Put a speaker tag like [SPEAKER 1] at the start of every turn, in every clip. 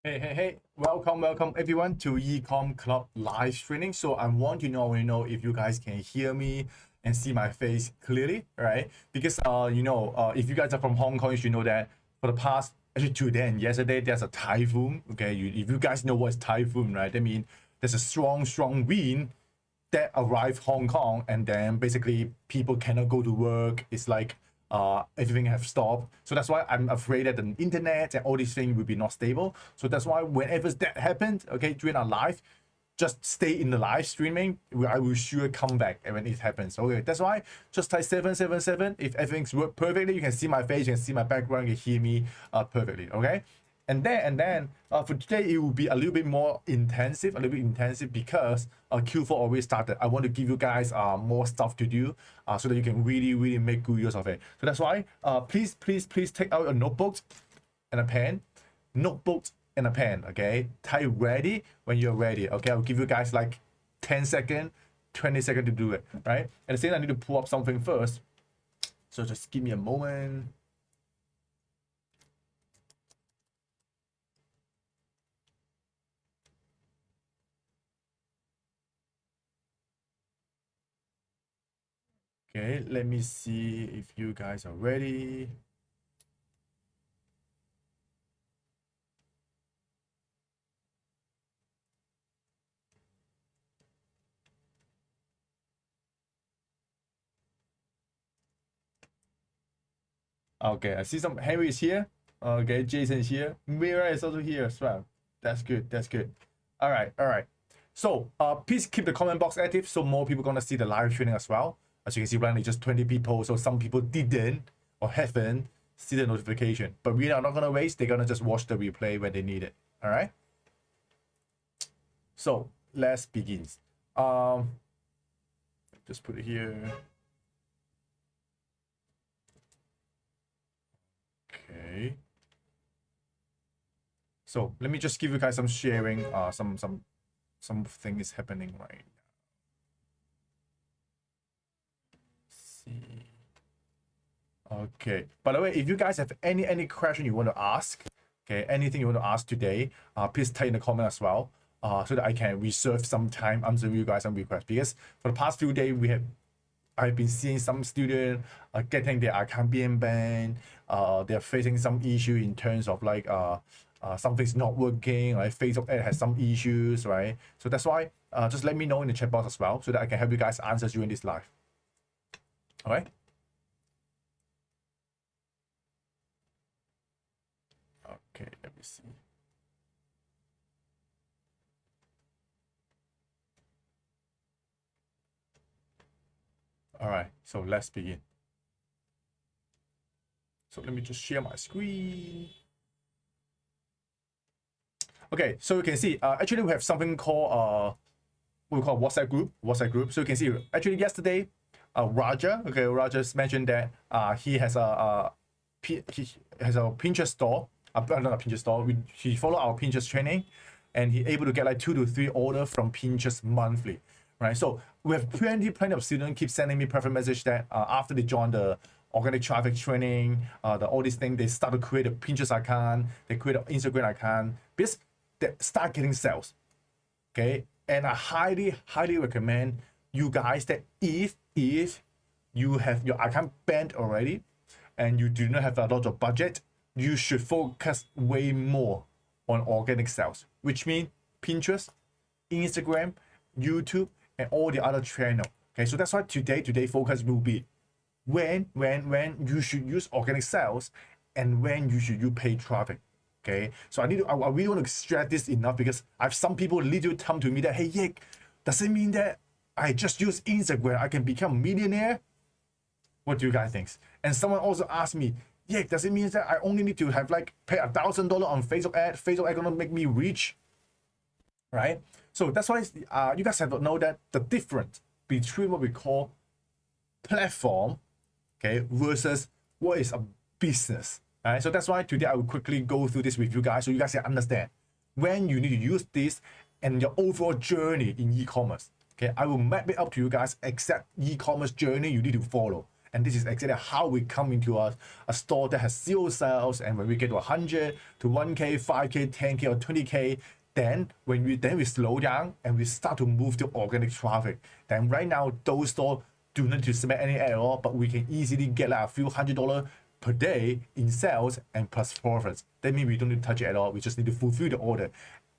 [SPEAKER 1] Hey, welcome everyone to eCom Club live streaming. So I want to know if you guys can hear me and see my face clearly, right? Because if you guys are from Hong Kong, you should know that for the past actually today and yesterday there's a typhoon. Okay, if you guys know what's typhoon, right? I mean, there's a strong wind that arrived Hong Kong, and then basically people cannot go to work. It's like everything have stopped. So that's why I'm afraid that the internet and all these things will be not stable. So that's why whenever that happened, okay, during our live, just stay in the live streaming. I will sure come back when it happens. Okay, that's why just type 777. If everything's work perfectly, you can see my face, you can see my background, you can hear me perfectly. Okay. And then for today, it will be a little bit more intensive, because Q4 already started. I want to give you guys more stuff to do so that you can really make good use of it. So that's why please take out your notebooks and a pen, okay? Type ready when you're ready, okay? I'll give you guys like 10 seconds, 20 seconds to do it, right? At the same time, I need to pull up something first. So just give me a moment. Okay, let me see if you guys are ready. Okay, I see some Henry is here. Okay, Jason is here. Mira is also here as well. That's good. All right. So please keep the comment box active so more people gonna see the live streaming as well. As you can see, right now just 20 people, so some people didn't or haven't see the notification. But we are not gonna waste, they're gonna just watch the replay when they need it. All right. So let's begin. Just put it here. Okay. So let me just give you guys some sharing. Something is happening right now. Let's see. Okay. By the way, if you guys have any question you want to ask, okay, anything you want to ask today, please type in the comment as well. So that I can reserve some time answer you guys some requests. Because for the past few days I've been seeing some students getting their account being banned. They're facing some issue in terms of like something's not working, like Facebook ad has some issues, right? So that's why just let me know in the chat box as well so that I can help you guys answer during this live. All right. Okay, let me see. All right, so let's begin. So let me just share my screen. Okay, so you can see actually we have something called what we call WhatsApp group. So you can see actually yesterday Raja mentioned that he has a Pinterest store. Not a Pinterest store. He follow our Pinterest training, and he able to get like 2 to 3 orders from Pinterest monthly, right? So we have plenty of students keep sending me private message that after they join the organic traffic training, all these things, they start to create a Pinterest account, they create an Instagram account, because they start getting sales. Okay, and I highly recommend you guys that if you have your account banned already and you do not have a lot of budget, you should focus way more on organic sales, which means Pinterest, Instagram, YouTube, and all the other channels. Okay, so that's why today focus will be when you should use organic sales and when you should use paid traffic. Okay, so I really want to stress this enough because I have some people literally come to me that, hey Yik, does it mean that I just use Instagram I can become a millionaire? What do you guys think? And someone also asked me, yeah, does it mean that I only need to have like pay $1,000 on Facebook ad gonna make me rich, right? So that's why you guys have to know that the difference between what we call platform, okay, versus what is a business, right? So that's why today I will quickly go through this with you guys so you guys can understand when you need to use this and your overall journey in e-commerce. Okay, I will map it up to you guys exact e-commerce journey you need to follow. And this is exactly how we come into a store that has 0 sales. And when we get to 100 to 1K, 5K, 10K, or 20K, then we slow down and we start to move to organic traffic. Then right now, those stores do not need to spend any at all, but we can easily get like a few $100 per day in sales and plus profits. That means we don't need to touch it at all. We just need to fulfill the order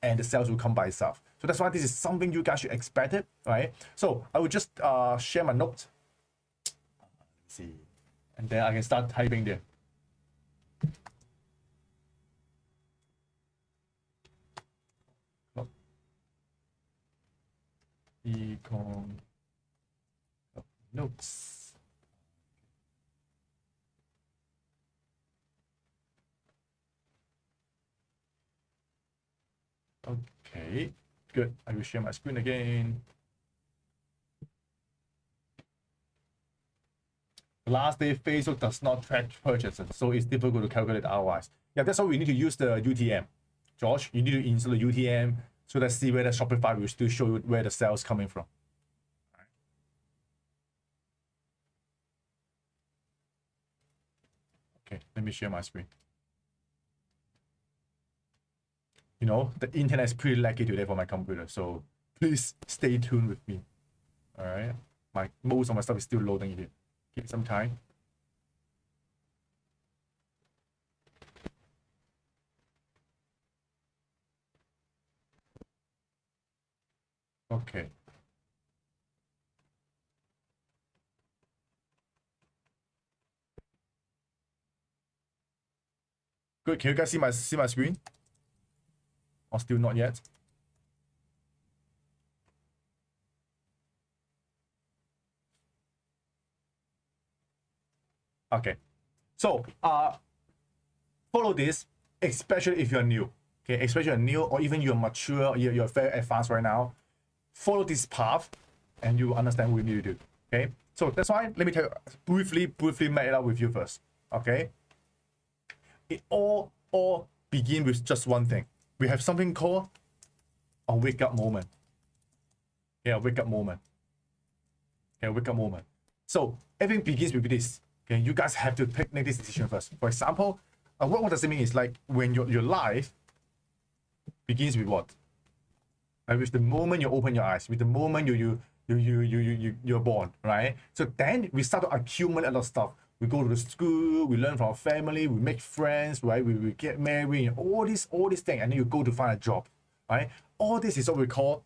[SPEAKER 1] and the sales will come by itself. So that's why this is something you guys should expect it, right? So I will just share my notes. Let's see. And then I can start typing there. eCom notes. Okay, good. I will share my screen again. Last day, Facebook does not track purchases, so it's difficult to calculate the ROIs. Yeah, that's why we need to use the UTM. Josh, you need to install the UTM so let's see whether Shopify will still show you where the sales coming from. Okay, let me share my screen. You know, the internet is pretty laggy today for my computer, so please stay tuned with me. All right, most of my stuff is still loading here. Give it some time. Okay. Good. Can you guys see my screen? Or still not yet? Okay. So follow this, especially if you're new. Okay, especially you're new or even you're mature or you're very advanced right now. Follow this path and you understand what you need to do. Okay. So that's why let me tell you briefly map it out with you first. Okay. It all begin with just one thing. We have something called a wake up moment. Yeah, wake up moment. Okay, wake up moment. So everything begins with this. Okay, you guys have to make this decision first. For example, what does it mean? Is like when your life begins with what? Like with the moment you open your eyes, with the moment you're born, right? So then we start to accumulate a lot of stuff. We go to the school, we learn from our family, we make friends, right? We get married, all these things, and then you go to find a job, right? All this is what we call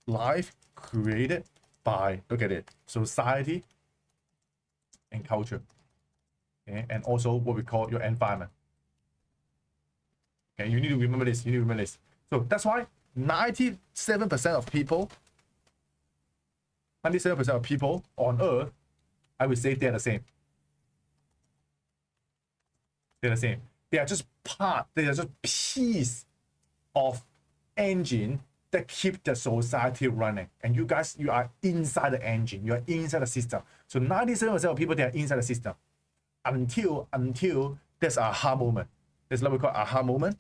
[SPEAKER 1] life created by, look at it, society and culture, okay? And also what we call your environment. Okay, you need to remember this. You need to remember this. So that's why 97% of people on Earth, I would say they're the same. They're the same. They are just piece of engine that keep the society running. And you guys, you are inside the engine. You are inside the system. So 97% of people, they are inside the system. Until there's an aha moment. There's what we call aha moment.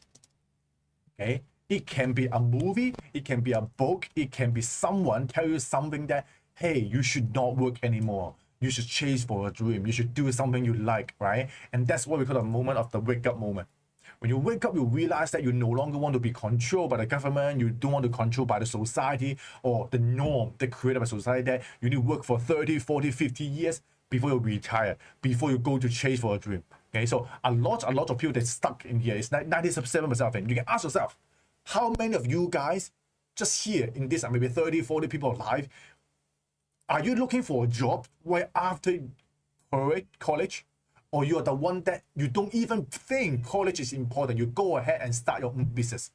[SPEAKER 1] Okay? It can be a movie. It can be a book. It can be someone tell you something that, hey, you should not work anymore. You should chase for a dream. You should do something you like, right? And that's what we call the moment of the wake up moment. When you wake up, you realize that you no longer want to be controlled by the government. You don't want to control by the society or the norm that created by society that you need to work for 30, 40, 50 years before you retire, before you go to chase for a dream. Okay, so a lot of people that's stuck in here. It's 97% of it. You can ask yourself, how many of you guys just here in this maybe 30, 40 people alive, are you looking for a job right after college? Or you are the one that you don't even think college is important? You go ahead and start your own business.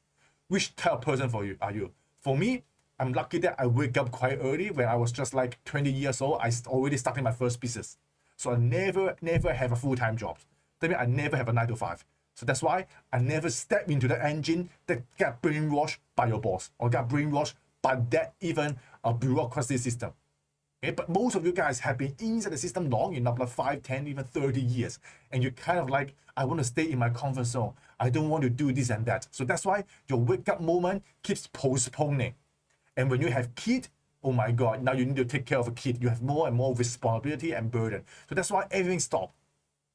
[SPEAKER 1] Which type of person are you? For me, I'm lucky that I wake up quite early. When I was just like 20 years old, I already started my first business. So I never have a full-time job. That means I never have a 9 to 5. So that's why I never step into the engine that got brainwashed by your boss or got brainwashed by that even a bureaucracy system. Okay, but most of you guys have been inside the system long enough, like 5, 10, even 30 years. And you're kind of like, I want to stay in my comfort zone. I don't want to do this and that. So that's why your wake up moment keeps postponing. And when you have kids, oh my God, now you need to take care of a kid. You have more and more responsibility and burden. So that's why everything stopped.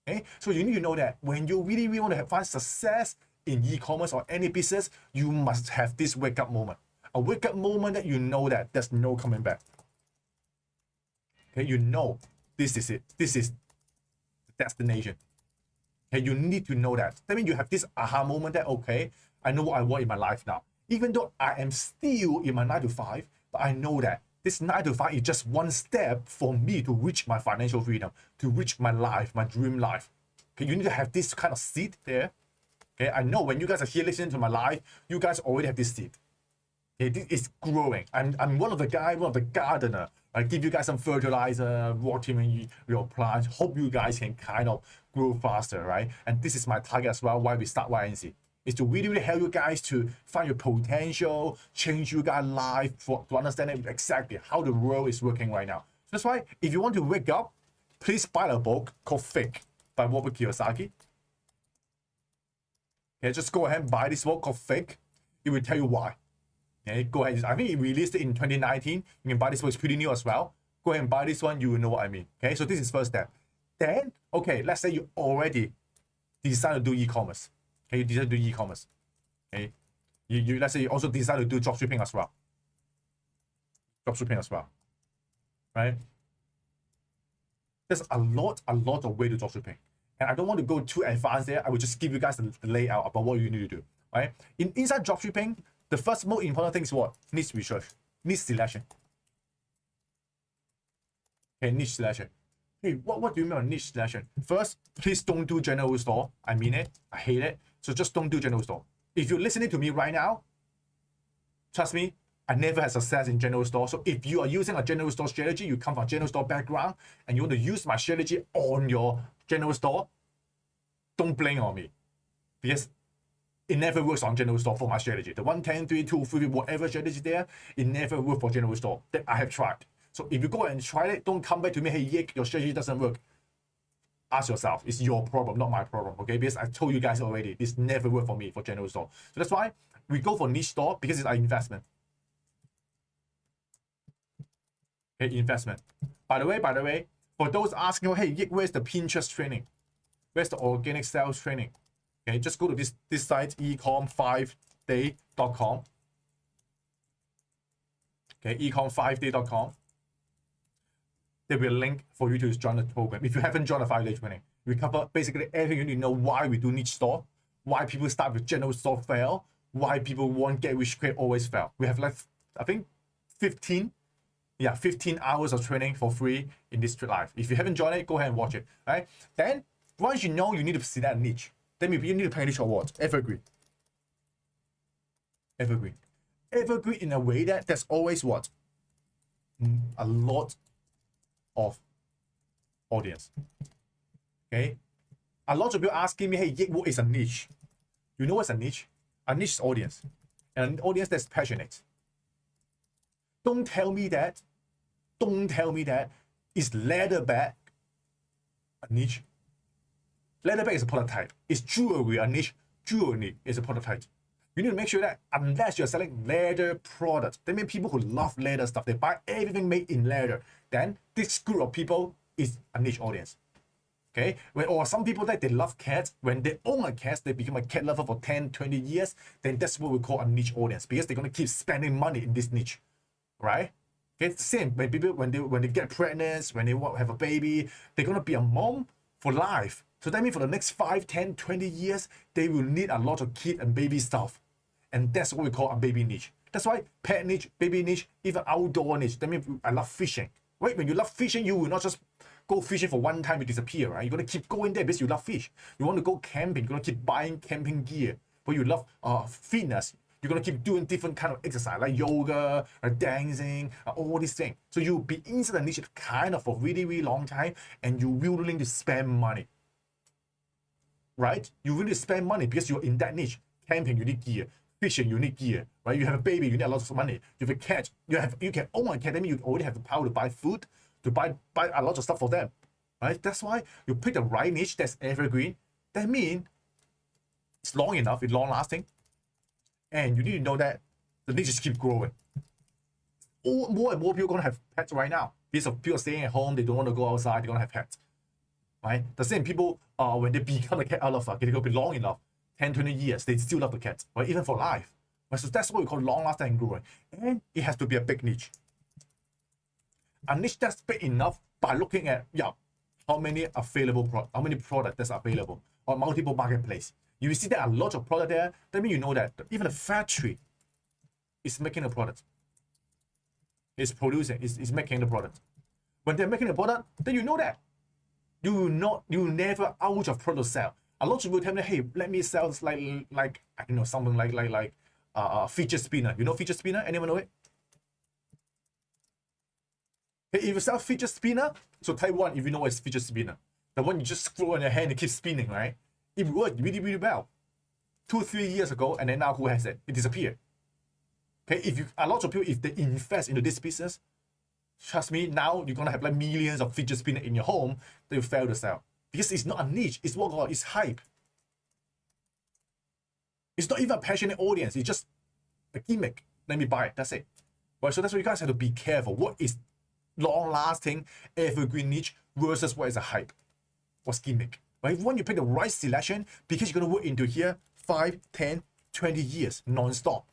[SPEAKER 1] Okay? So you need to know that when you really, really want to find success in e-commerce or any business, you must have this wake-up moment. A wake-up moment that you know that there's no coming back. Okay, you know this is it. This is the destination. Okay, you need to know that. That means you have this aha moment that, okay, I know what I want in my life now. Even though I am still in my 9 to 5, but I know that this 9 to 5 is just one step for me to reach my financial freedom, to reach my life, my dream life. Okay, you need to have this kind of seed there. Okay, I know when you guys are here listening to my life, you guys already have this seed. Okay, this is growing. I'm one of the gardener. I give you guys some fertilizer, watering your plants. Hope you guys can kind of grow faster, right? And this is my target as well. Why we start YNC is to really, really help you guys to find your potential, change you guys' life to understand exactly how the world is working right now. So that's why if you want to wake up, please buy a book called Fake by Robert Kiyosaki. Okay, just go ahead and buy this book called Fake. It will tell you why. Okay, go ahead. I think it released it in 2019. You can buy this book. It's pretty new as well. Go ahead and buy this one. You will know what I mean. Okay, so this is first step. Then, okay, let's say you already decide to do e-commerce. Okay, you decide to do e-commerce. Okay, you let's say you also decide to do dropshipping as well. Dropshipping as well, right? There's a lot of way to dropshipping, and I don't want to go too advanced there. I will just give you guys the layout about what you need to do. Right? Inside dropshipping, the first most important thing is what? Niche research, niche selection. Okay, niche selection. Hey, what do you mean by niche selection? First, please don't do general store. I mean it. I hate it. So just don't do general store. If you're listening to me right now, trust me, I never had success in general store. So if you are using a general store strategy, you come from a general store background, and you want to use my strategy on your general store, don't blame on me. Because it never works on general store for my strategy. The 110, 3, 2, 3, whatever strategy there, it never worked for general store that I have tried. So if you go and try it, don't come back to me, hey, Yik, your strategy doesn't work. Ask yourself, it's your problem, not my problem, okay? Because I told you guys already, this never worked for me for general store. So that's why we go for niche store, because it's our investment. Okay, investment. By the way, for those asking, hey, Yik, where's the Pinterest training? Where's the organic sales training? Okay, just go to this site, ecom5day.com. Okay, ecom5day.com. There will be a link for you to join the program. If you haven't joined the 5-day training, we cover basically everything you need to know: why we do niche store, why people start with general store fail, why people want get rich quick always fail. We have like, I think 15 hours of training for free in this live. If you haven't joined it, go ahead and watch it. Right? Then once you know you need to select a niche, then maybe you need to pick a niche awards. Evergreen in a way that there's always what? A lot of audience. Okay, a lot of people asking me, hey, Yik, what is a niche? You know what's a niche? A niche is audience, and an audience that's passionate. Don't tell me that is leather bag a niche. Leather bag is a prototype. Is jewelry a niche? Jewelry is a prototype. You need to make sure that unless you're selling leather products, that means people who love leather stuff, they buy everything made in leather, then this group of people is a niche audience. Okay? Or some people that they love cats, when they own a cat, they become a cat lover for 10, 20 years, then that's what we call a niche audience, because they're going to keep spending money in this niche. Right? Okay? It's the same when people when they get pregnant, when they have a baby, they're going to be a mom for life. So that means for the next 5, 10, 20 years, they will need a lot of kid and baby stuff. And that's what we call a baby niche. That's why pet niche, baby niche, even outdoor niche. That means I love fishing. Right? When you love fishing, you will not just go fishing for one time, you disappear, right? You're going to keep going there because you love fish. You want to go camping, you're going to keep buying camping gear. But you love fitness, you're going to keep doing different kind of exercise, like yoga, dancing, all these things. So you'll be inside the niche kind of for really, really long time, and you're willing to spend money. Right? You really spend money because you're in that niche. Camping, you need gear. Fishing, you need gear, right? You have a baby, you need a lot of money. You have a cat, you can own a cat. That means you already have the power to buy food, to buy a lot of stuff for them, right? That's why you pick the right niche that's evergreen. That means it's long enough, it's long lasting, and you need to know that the niches keep growing. more and more people gonna have pets right now because of people staying at home. They don't want to go outside. They're gonna have pets, right? The same people, when they become a cat lover, they go be long enough, 10, 20 years, they still love the cat, right? Even for life. Right? So that's what we call long-lasting and growing. And it has to be a big niche. A niche that's big enough by looking at how many products that's available on multiple marketplace. You see there are a lot of product there. That means you know that even a factory is making a product. It's producing, is making the product. When they're making the product, then you know that. You will never out of product to sell. A lot of people tell me, hey, let me sell like I don't know, something like fidget spinner. You know fidget spinner? Anyone know it? Hey, if you sell fidget spinner, so type 1 if you know what is fidget spinner. The one you just scroll on your hand and keep spinning, right? It worked really, really well. 2-3 years ago, and then now who has it? It disappeared. Okay, a lot of people, if they invest into this business, trust me, now you're gonna have like millions of fidget spinner in your home that you fail to sell. Because it's not a niche, it's what it's hype. It's not even a passionate audience, it's just a gimmick. Let me buy it, that's it. Right, so that's why you guys have to be careful. What is long-lasting, evergreen niche versus what is a hype? What's gimmick? Right? When you pick the right selection, because you're gonna work into here 5, 10, 20 years non-stop.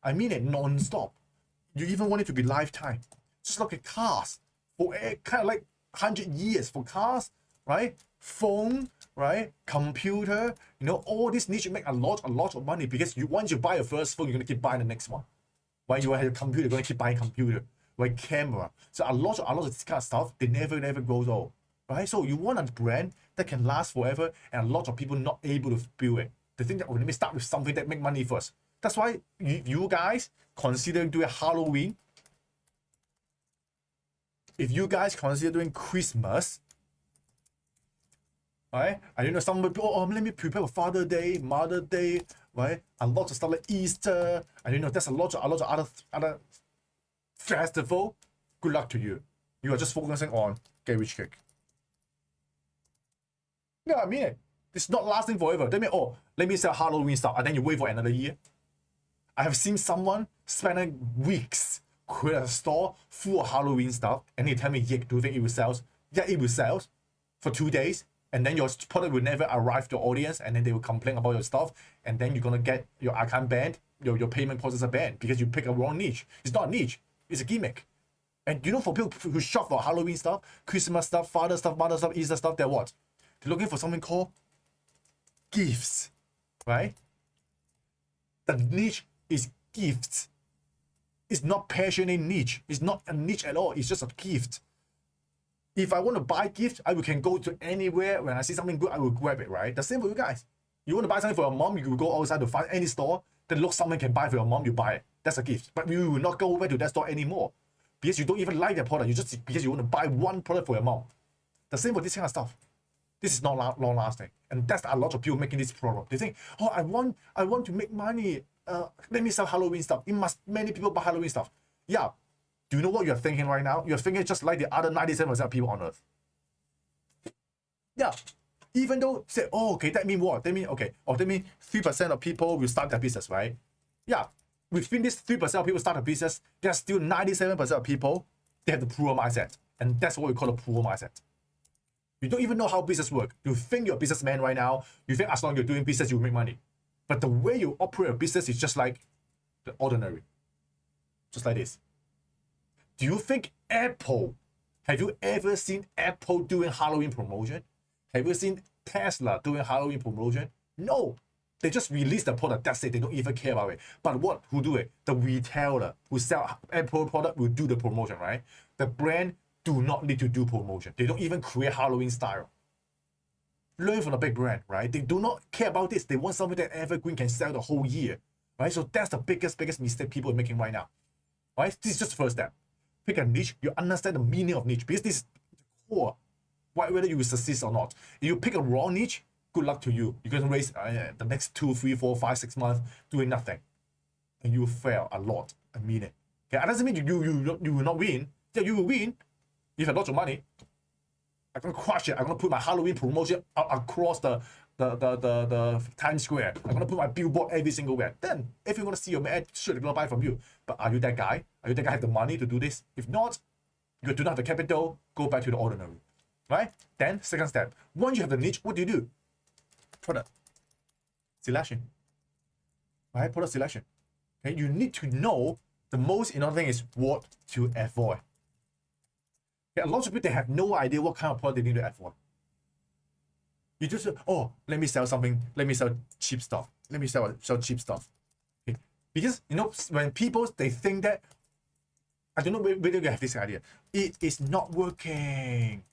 [SPEAKER 1] I mean it, non-stop. You even want it to be lifetime. Just look at cars. For kind of like 100 years for cars, right? Phone, right? Computer, you know, all this niche make a lot of money because once you buy your first phone, you're gonna keep buying the next one. Right? You have a computer, you're gonna keep buying computer, right? Camera. So a lot of this kind of stuff, they never goes old. Right? So you want a brand that can last forever, and a lot of people not able to build it. They think that, let me start with something that make money first. That's why you guys consider doing Halloween. If you guys consider doing Christmas, right? I don't know, some people, let me prepare for Father's Day, Mother's Day, right? A lot of stuff like Easter. I don't know, there's a lot of other festival. Good luck to you. You are just focusing on get rich quick. Yeah, I mean, it's not lasting forever. They mean, let me sell Halloween stuff, and then you wait for another year. I have seen someone spending weeks create a store full of Halloween stuff, and they tell me, do you think it will sell? Yeah, it will sell for 2 days, and then your product will never arrive to the audience, and then they will complain about your stuff, and then you're gonna get your account banned, your payment processor banned because you pick a wrong niche. It's not a niche, it's a gimmick. And you know, for people who shop for Halloween stuff, Christmas stuff, Father stuff, Mother stuff, Easter stuff, they're what? They're looking for something called gifts, right? The niche is gifts. It's not passionate niche. It's not a niche at all. It's just a gift. If I want to buy gift, I can go to anywhere. When I see something good, I will grab it, right? The same for you guys. You want to buy something for your mom, you will go outside to find any store that looks something can buy for your mom, you buy it. That's a gift. But you will not go over to that store anymore because you don't even like that product. You just because you want to buy one product for your mom. The same for this kind of stuff. This is not long lasting, and that's a lot of people making this product. They think, I want to make money. Let me sell Halloween stuff. Many people buy Halloween stuff. Yeah. Do you know what you're thinking right now? You're thinking just like the other 97% of people on earth. Yeah. Even though say, okay, that means what? That means that means 3% of people will start their business, right? Yeah. Within this 3% of people start a business, there's still 97% of people, they have the poor mindset. And that's what we call a poor mindset. You don't even know how business works. You think you're a businessman right now. You think as long as you're doing business, you make money. But the way you operate a business is just like the ordinary. Just like this. Do you think Apple, have you ever seen Apple doing Halloween promotion? Have you seen Tesla doing Halloween promotion? No. They just release the product, that's it. They don't even care about it. But who do it? The retailer who sell Apple product will do the promotion, right? The brand do not need to do promotion. They don't even create Halloween style. Learn from the big brand, right? They do not care about this. They want something that evergreen can sell the whole year, right? So that's the biggest mistake people are making right now, right? This is just the first step. Pick a niche. You understand the meaning of niche because this is the core. Whether you will succeed or not. If you pick a wrong niche, good luck to you. You're gonna waste the next 2, 3, 4, 5, 6 months doing nothing, and you will fail a lot. I mean it. Okay, that doesn't mean you will not win. Yeah, you will win. You have a lot of money. I'm gonna crush it. I'm gonna put my Halloween promotion across the the Times Square. I'm gonna put my billboard every single where. Then if you're gonna see your ad, sure they're gonna buy from you. But are you that guy? Are you that guy have the money to do this? If not, you do not have the capital, go back to the ordinary. Right? Then second step. Once you have the niche, what do? Product selection. Right? Product selection. Okay, you need to know the most important thing is what to avoid. Okay, a lot of people they have no idea what kind of product they need to avoid. You just let me sell something, let me sell cheap stuff. Let me sell cheap stuff. Okay. Because when people they think that I don't know whether you have this idea, it is not working.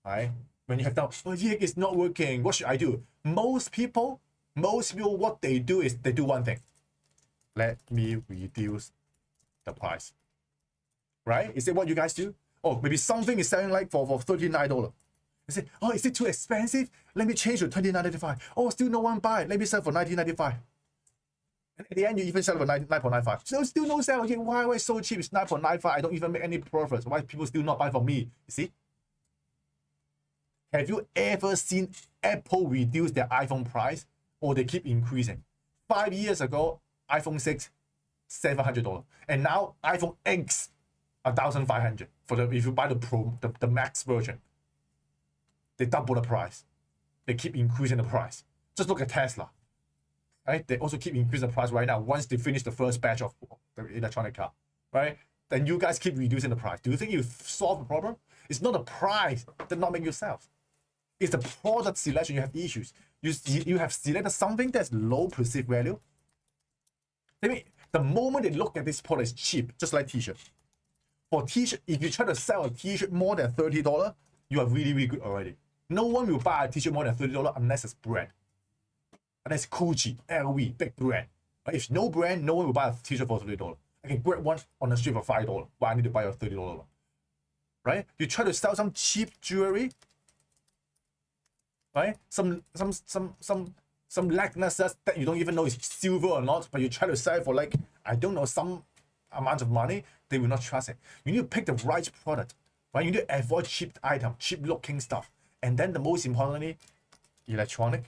[SPEAKER 1] Right? When you have that, it's not working. What should I do? Most people, what they do is they do one thing. Let me reduce the price. Right? Is it what you guys do? Maybe something is selling like for $39. You say, is it too expensive? Let me change to $29.95. Still no one buy. Let me sell for $19.95. And at the end, you even sell for $9.95. So still no sale. Okay, why it's so cheap? It's $9.95. I don't even make any profits. Why people still not buy from me? You see? Have you ever seen Apple reduce their iPhone price or they keep increasing? 5 years ago, iPhone 6, $700. And now iPhone X, $1,500 if you buy the Pro, the Max version. They double the price. They keep increasing the price. Just look at Tesla. Right? They also keep increasing the price right now once they finish the first batch of the electronic car. Right? Then you guys keep reducing the price. Do you think you solve the problem? It's not the price that not make you sell. It's the product selection you have issues. You have selected something that's low perceived value. The moment they look at this product is cheap, just like t-shirt. For t-shirt, if you try to sell a t-shirt more than $30, you are really, really good already. No one will buy a t-shirt more than $30 unless it's brand. Unless Gucci, LV, big brand. But if no brand, no one will buy a t-shirt for $30. I can grab one on the street for $5, but I need to buy a $30. Right? You try to sell some cheap jewelry, right? Some likenesses that you don't even know is silver or not, but you try to sell it for like, I don't know, some amount of money, they will not trust it. You need to pick the right product, right? You need to avoid cheap item, cheap looking stuff. And then the most importantly, electronic,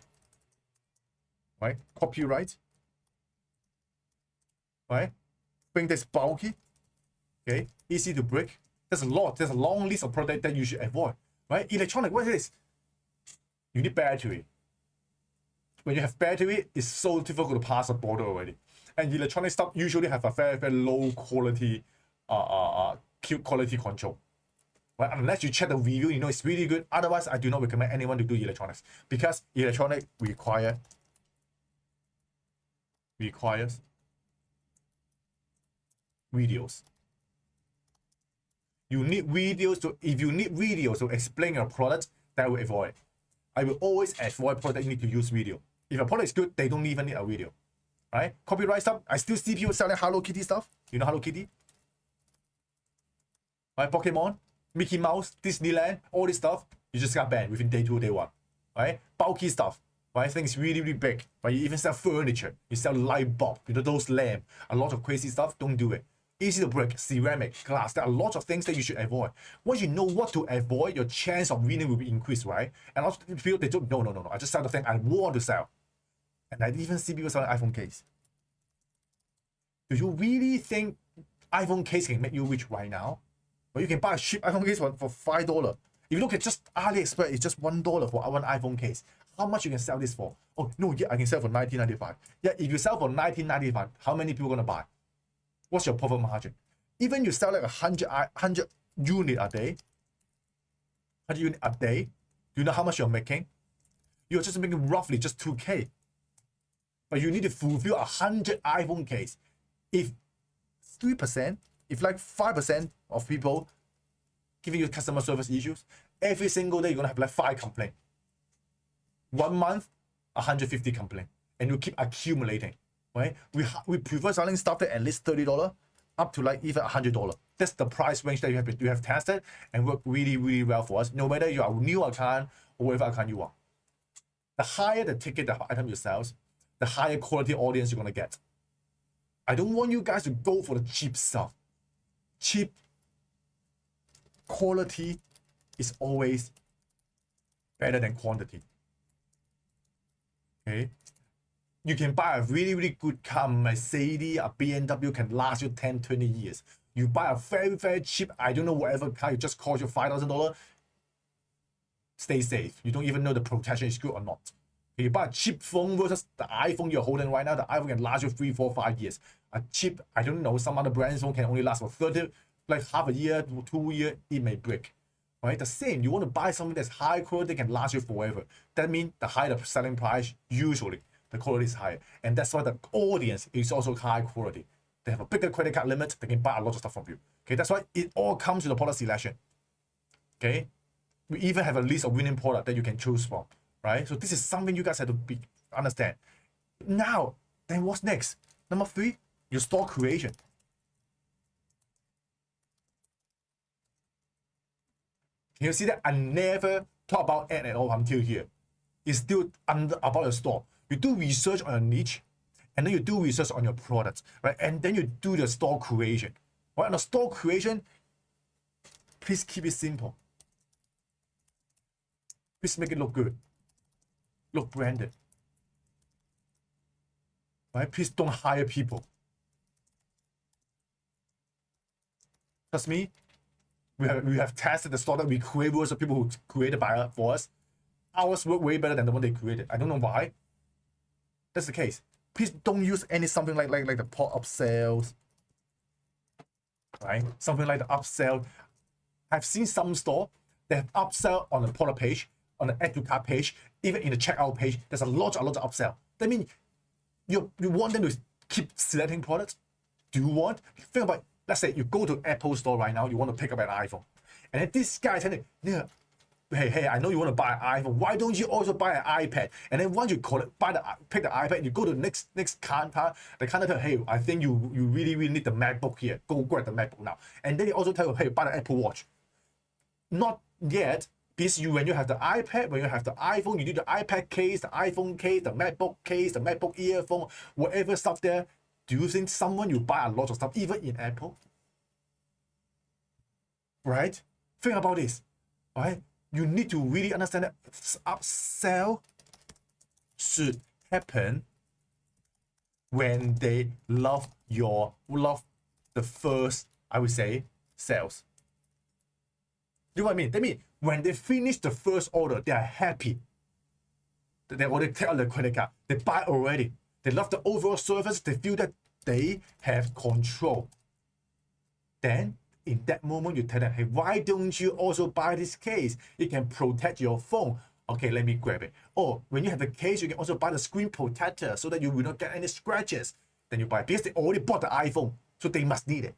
[SPEAKER 1] right? Copyright, right? Bring this bulky, okay? Easy to break. There's a long list of products that you should avoid, right? Electronic, what is this? You need battery. When you have battery, it's so difficult to pass a border already. And electronic stuff usually have a very, very low quality, quality control. Right? Unless you check the review, you know it's really good. Otherwise, I do not recommend anyone to do electronics because electronic requires videos. You need videos if you need videos to explain your product, that will avoid. I will always avoid product that need to use video. If a product is good, they don't even need a video. Right? Copyright stuff, I still see people selling Hello Kitty stuff. You know Hello Kitty? Right? Pokemon, Mickey Mouse, Disneyland, all this stuff, you just got banned within day 2, day 1. Right? Bulky stuff. Right? Things really, really big. Right? You even sell furniture. You sell light bulb, those lamp. A lot of crazy stuff, don't do it. Easy to break, ceramic, glass. There are lots of things that you should avoid. Once you know what to avoid, your chance of winning will be increased, right? And a lot of people, they don't, no. I just sell the thing I want to sell. And I even see people selling iPhone case. Do you really think iPhone case can make you rich right now? Well, you can buy a cheap iPhone case for $5. If you look at just AliExpress, it's just $1 for one iPhone case. How much you can sell this for? Oh, no, yeah, I can sell for $19.95. Yeah, if you sell for $19.95, how many people are going to buy? What's your profit margin? Even you sell like 100 units a day, 100 units a day, you know how much you're making? You're just making roughly just 2K. But you need to fulfill 100 iPhone case. If 3%, if like 5% of people giving you customer service issues, every single day you're gonna have like 5 complaints. 1 month, 150 complaints, and you keep accumulating. Right? We prefer selling stuff at least $30 up to like even $100. That's the price range that you have tested and work really, really well for us, no matter you are a new account or whatever account you are. The higher the ticket, the item you sell, the higher quality audience you're gonna get. I don't want you guys to go for the cheap stuff. Cheap quality is always better than quantity. Okay. You can buy a really, really good car, Mercedes, a BMW can last you 10, 20 years. You buy a very, very cheap, I don't know, whatever car, it just cost you $5,000. Stay safe. You don't even know the protection is good or not. You buy a cheap phone versus the iPhone you're holding right now, the iPhone can last you 3, 4, 5 years. A cheap, I don't know, some other brand's phone can only last for 30, like half a year to 2 years, it may break. Right? The same, you want to buy something that's high quality, can last you forever. That means the higher the selling price, usually the quality is higher. And that's why the audience is also high quality. They have a bigger credit card limit, they can buy a lot of stuff from you. Okay, that's why it all comes to the product selection. Okay, we even have a list of winning product that you can choose from, right? So this is something you guys have to understand. Now, then what's next? Number 3, your store creation. Can you see that I never talk about ad at all until here? It's still about your store. You do research on your niche, and then you do research on your products, right? And then you do the store creation. Right? On the store creation, please keep it simple. Please make it look good, look branded. Right? Please don't hire people. Trust me, we have tested the store that we create versus people who created for us. Ours work way better than the one they created. I don't know why. That's the case. Please don't use something like the pop-up sales, right? Something like the upsell. I've seen some store that have upsell on the product page, on the add to cart page, even in the checkout page. There's a lot of upsell. That means you want them to keep selecting products. Do you want? Think about, let's say you go to Apple store right now, you want to pick up an iPhone, and then this guy is telling you, yeah, hey, I know you want to buy an iPhone. Why don't you also buy an iPad? And then once you pick the iPad, you go to the next counter. The counter tell, hey, I think you really need the MacBook here. Go grab the MacBook now. And then they also tell you, hey, buy the Apple Watch. Not yet, because when you have the iPad, when you have the iPhone, you do the iPad case, the iPhone case, the MacBook case, the MacBook earphone, whatever stuff there. Do you think someone will buy a lot of stuff, even in Apple? Right? Think about this. Right? You need to really understand that upsell should happen when they love the first, I would say, sales. You know what I mean? That means when they finish the first order, they are happy. They already take out the credit card. They buy already. They love the overall service. They feel that they have control. Then in that moment, you tell them, hey, why don't you also buy this case? It can protect your phone. Okay, let me grab it. Or when you have the case, you can also buy the screen protector so that you will not get any scratches. Then you buy it. Because they already bought the iPhone, so they must need it.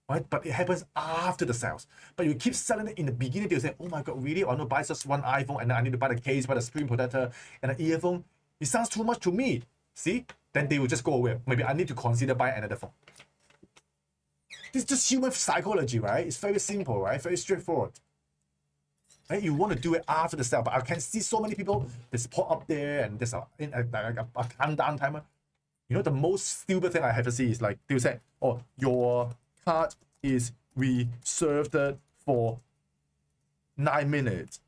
[SPEAKER 1] Right? But it happens after the sales. But you keep selling it in the beginning, they'll say, oh my God, really? I want to buy just one iPhone, and then I need to buy the case, buy the screen protector, and an earphone. It sounds too much to me. See? Then they will just go away. Maybe I need to consider buying another phone. This is just human psychology, right? It's very simple, right? Very straightforward. Right? You want to do it after the sale, but I can see so many people that's pop up there and there's a countdown timer. You know, the most stupid thing I have to see is like, they'll say, oh, your card is reserved for 9 minutes.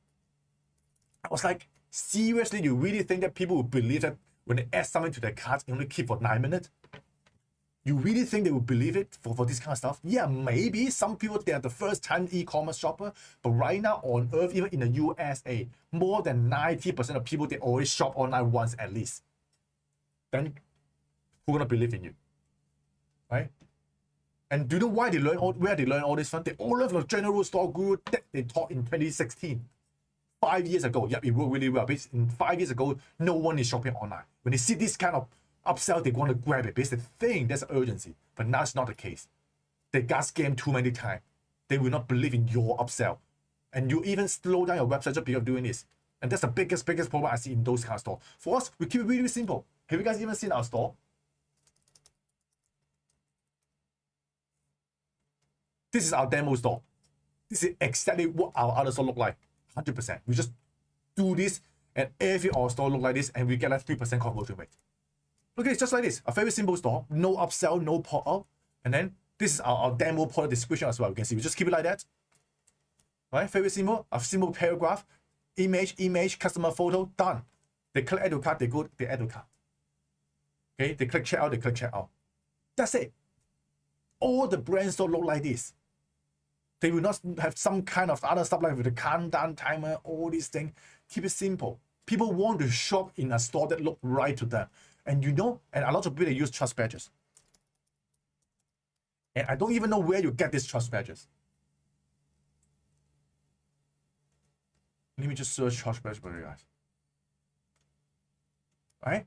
[SPEAKER 1] I was like, seriously, you really think that people will believe that when they add something to their card, it only keep for 9 minutes? You really think they will believe it for this kind of stuff? Yeah, maybe some people, they are the first time e-commerce shopper, but right now on earth, even in the USA, more than 90% of people, they always shop online once at least. Then who's gonna believe in you, right? And do you know why they learn where they learn all this from? They all learn from the general store guru that they taught in 2016. 5 years ago, yep, it worked really well. Because in 5 years ago, no one is shopping online. When they see this kind of upsell, they want to grab it because they think there's urgency. But now it's not the case. They got scammed too many times. They will not believe in your upsell. And you even slow down your website just because of doing this. And that's the biggest problem I see in those kind of stores. For us, we keep it really simple. Have you guys even seen our store? This is our demo store. This is exactly what our other store look like. 100%. We just do this and every our store look like this and we get a 3% conversion rate. Okay, it's just like this. A very simple store. No upsell, no pop-up. And then this is our demo product description as well. You can see we just keep it like that. Right? Very simple. A simple paragraph. Image, customer photo, done. They click add to cart, they add to cart. Okay, they click checkout, they click checkout. That's it. All the brands don't look like this. They will not have some kind of other stuff like with the countdown timer, all these things. Keep it simple. People want to shop in a store that look right to them. And you know, and a lot of people they use trust badges. And I don't even know where you get these trust badges. Let me just search trust badge for you guys. Right?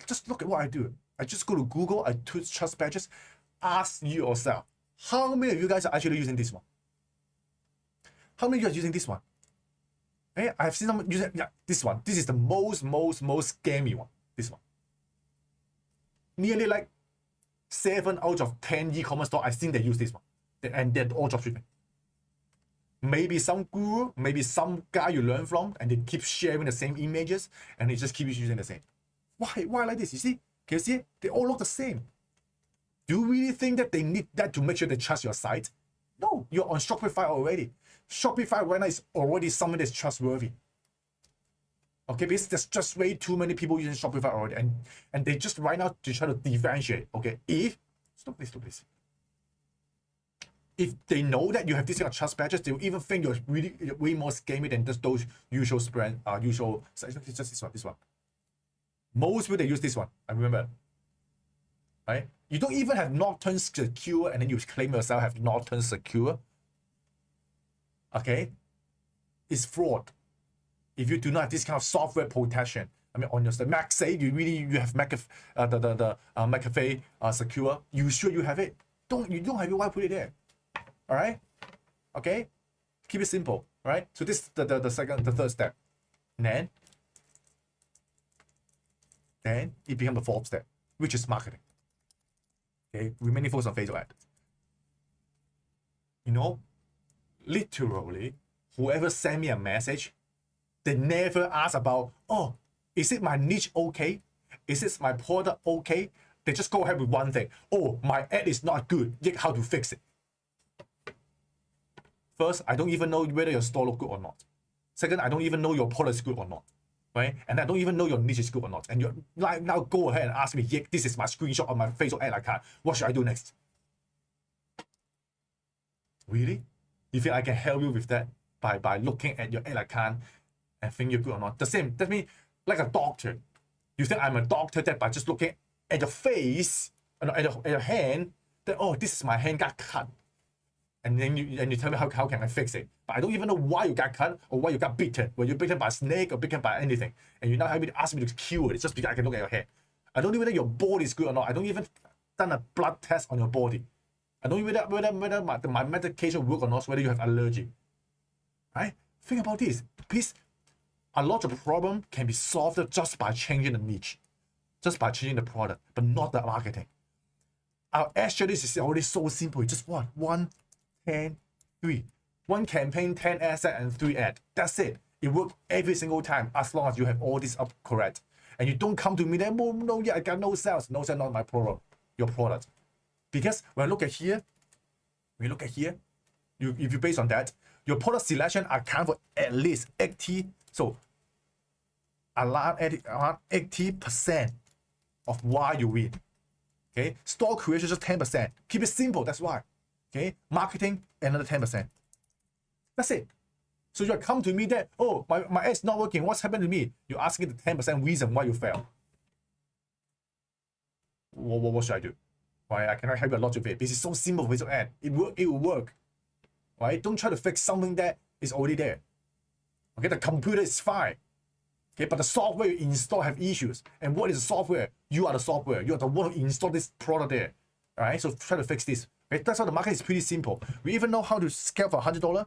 [SPEAKER 1] Just look at what I do. I just go to Google, I put trust badges. Ask yourself, how many of you guys are actually using this one? How many of you are using this one? Hey, I've seen someone using this one. This is the most scammy one. This one. Nearly like 7 out of 10 e-commerce stores I've seen they use this one. And they're all dropshipping. Maybe some guru, maybe some guy you learn from, and they keep sharing the same images, and they just keep using the same. Why like this? You see? Can you see it? They all look the same. Do you really think that they need that to make sure they trust your site? No, you're on Shopify already. Shopify right now is already something that's trustworthy. Okay, because there's just way too many people using Shopify already, and they just right now to try to differentiate. Okay, stop this. If they know that you have this kind of trust badges, they will even think you're really way more scammy than just those usual brand, usual. It's just this one. Most people they use this one. I remember. Right? You don't even have Norton Secure, and then you claim yourself have Norton Secure. Okay, it's fraud. If you do not have this kind of software protection, I mean, on your site, Mac say you have McAfee Secure. You sure you have it? You don't have it? Why put it there? All right. Okay. Keep it simple. All right. So this is the third step. Then it becomes the fourth step, which is marketing. Okay. We mainly focus on Facebook ad. You know, literally, whoever sent me a message, they never ask about, oh, is it my niche okay? Is it my product okay? They just go ahead with one thing. Oh, my ad is not good. Yet how to fix it? First, I don't even know whether your store looks good or not. Second, I don't even know your product is good or not. Right? And I don't even know your niche is good or not. And you're like, now go ahead and ask me, yeah, this is my screenshot of my Facebook ad account. What should I do next? Really? You think I can help you with that by looking at your ad account and think you're good or not? The same, that means like a doctor. You think I'm a doctor that by just looking at your face, at your hand, that, oh, this is my hand got cut. And then you tell me how can I fix it? But I don't even know why you got cut or why you got bitten. Were you bitten by a snake or bitten by anything? And you're not having to ask me to cure it. It's just because I can look at your hair. I don't even know your body is good or not. I don't even done a blood test on your body. I don't even know whether my medication work or not, whether you have allergy. Right? Think about this. Please, a lot of problem can be solved just by changing the niche, just by changing the product, but not the marketing. Our ad strategy is already so simple. It's just what? 1, 10, 3. One campaign, 10 asset, and 3 ad. That's it. It works every single time as long as you have all this up correct. And you don't come to me then, oh, no, yeah, I got no sales. No sales, not my problem. Your product. Because when I look at here, if you base on that, your product selection account for at least 80, so around 80% of why you win. Okay, store creation just 10%. Keep it simple, that's why. Okay, marketing another 10%. That's it. So you come to me that, oh, my ad's not working, what's happened to me? You're asking the 10% reason why you fail. What should I do? Right, I cannot help you a lot with it. This is so simple with your ad. It will work. Right? Don't try to fix something that is already there. Okay, the computer is fine. Okay, but the software you install have issues. And what is the software? You are the software. You are the one who installed this product there. Alright, so try to fix this. Okay, that's why the market is pretty simple. We even know how to scale for $100,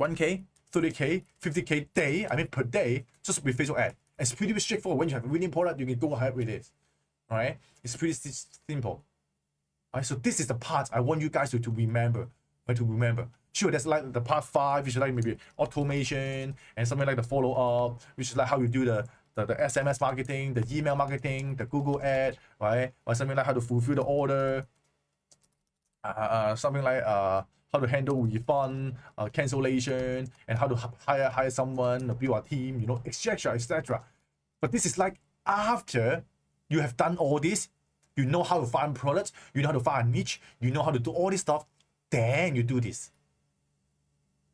[SPEAKER 1] 1K, 30K, 50K per day, just with Facebook ad. It's pretty straightforward. When you have a winning product, you can go ahead with it. Alright, it's pretty simple. Alright, so this is the part I want you guys to remember. Sure, there's like the part 5, which is like maybe automation and something like the follow-up, which is like how you do the SMS marketing, the email marketing, the Google ad, right? Or something like how to fulfill the order, something like how to handle refund, cancellation, and how to hire someone, build a team, etc., etc. But this is like after you have done all this, you know how to find products, you know how to find a niche, you know how to do all this stuff, then you do this.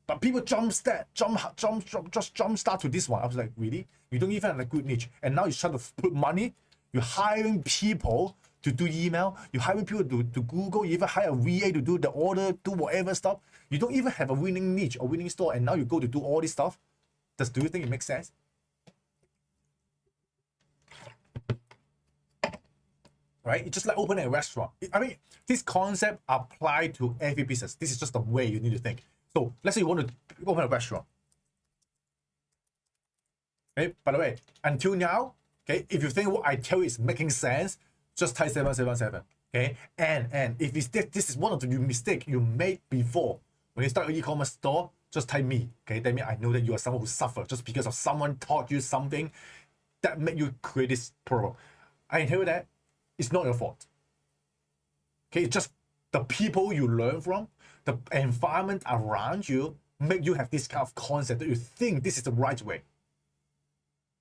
[SPEAKER 1] But people just jump start to this one. I was like, really? You don't even have a good niche. And now you're trying to put money, you're hiring people to do email, you're hiring people to Google, you even hire a VA to do the order, do whatever stuff. You don't even have a winning niche or winning store, and now you go to do all this stuff. Do you think it makes sense? Right? It's just like opening a restaurant. I mean, this concept applies to every business. This is just the way you need to think. So let's say you want to open a restaurant. Okay, by the way, until now, okay, if you think what I tell you is making sense, just type 777. Okay, and if it's this is one of the mistakes you made before when you start an e-commerce store, just type me. Okay, that means I know that you are someone who suffered just because of someone taught you something that made you create this problem. I can tell you that it's not your fault. Okay, it's just the people you learn from, the environment around you make you have this kind of concept that you think this is the right way.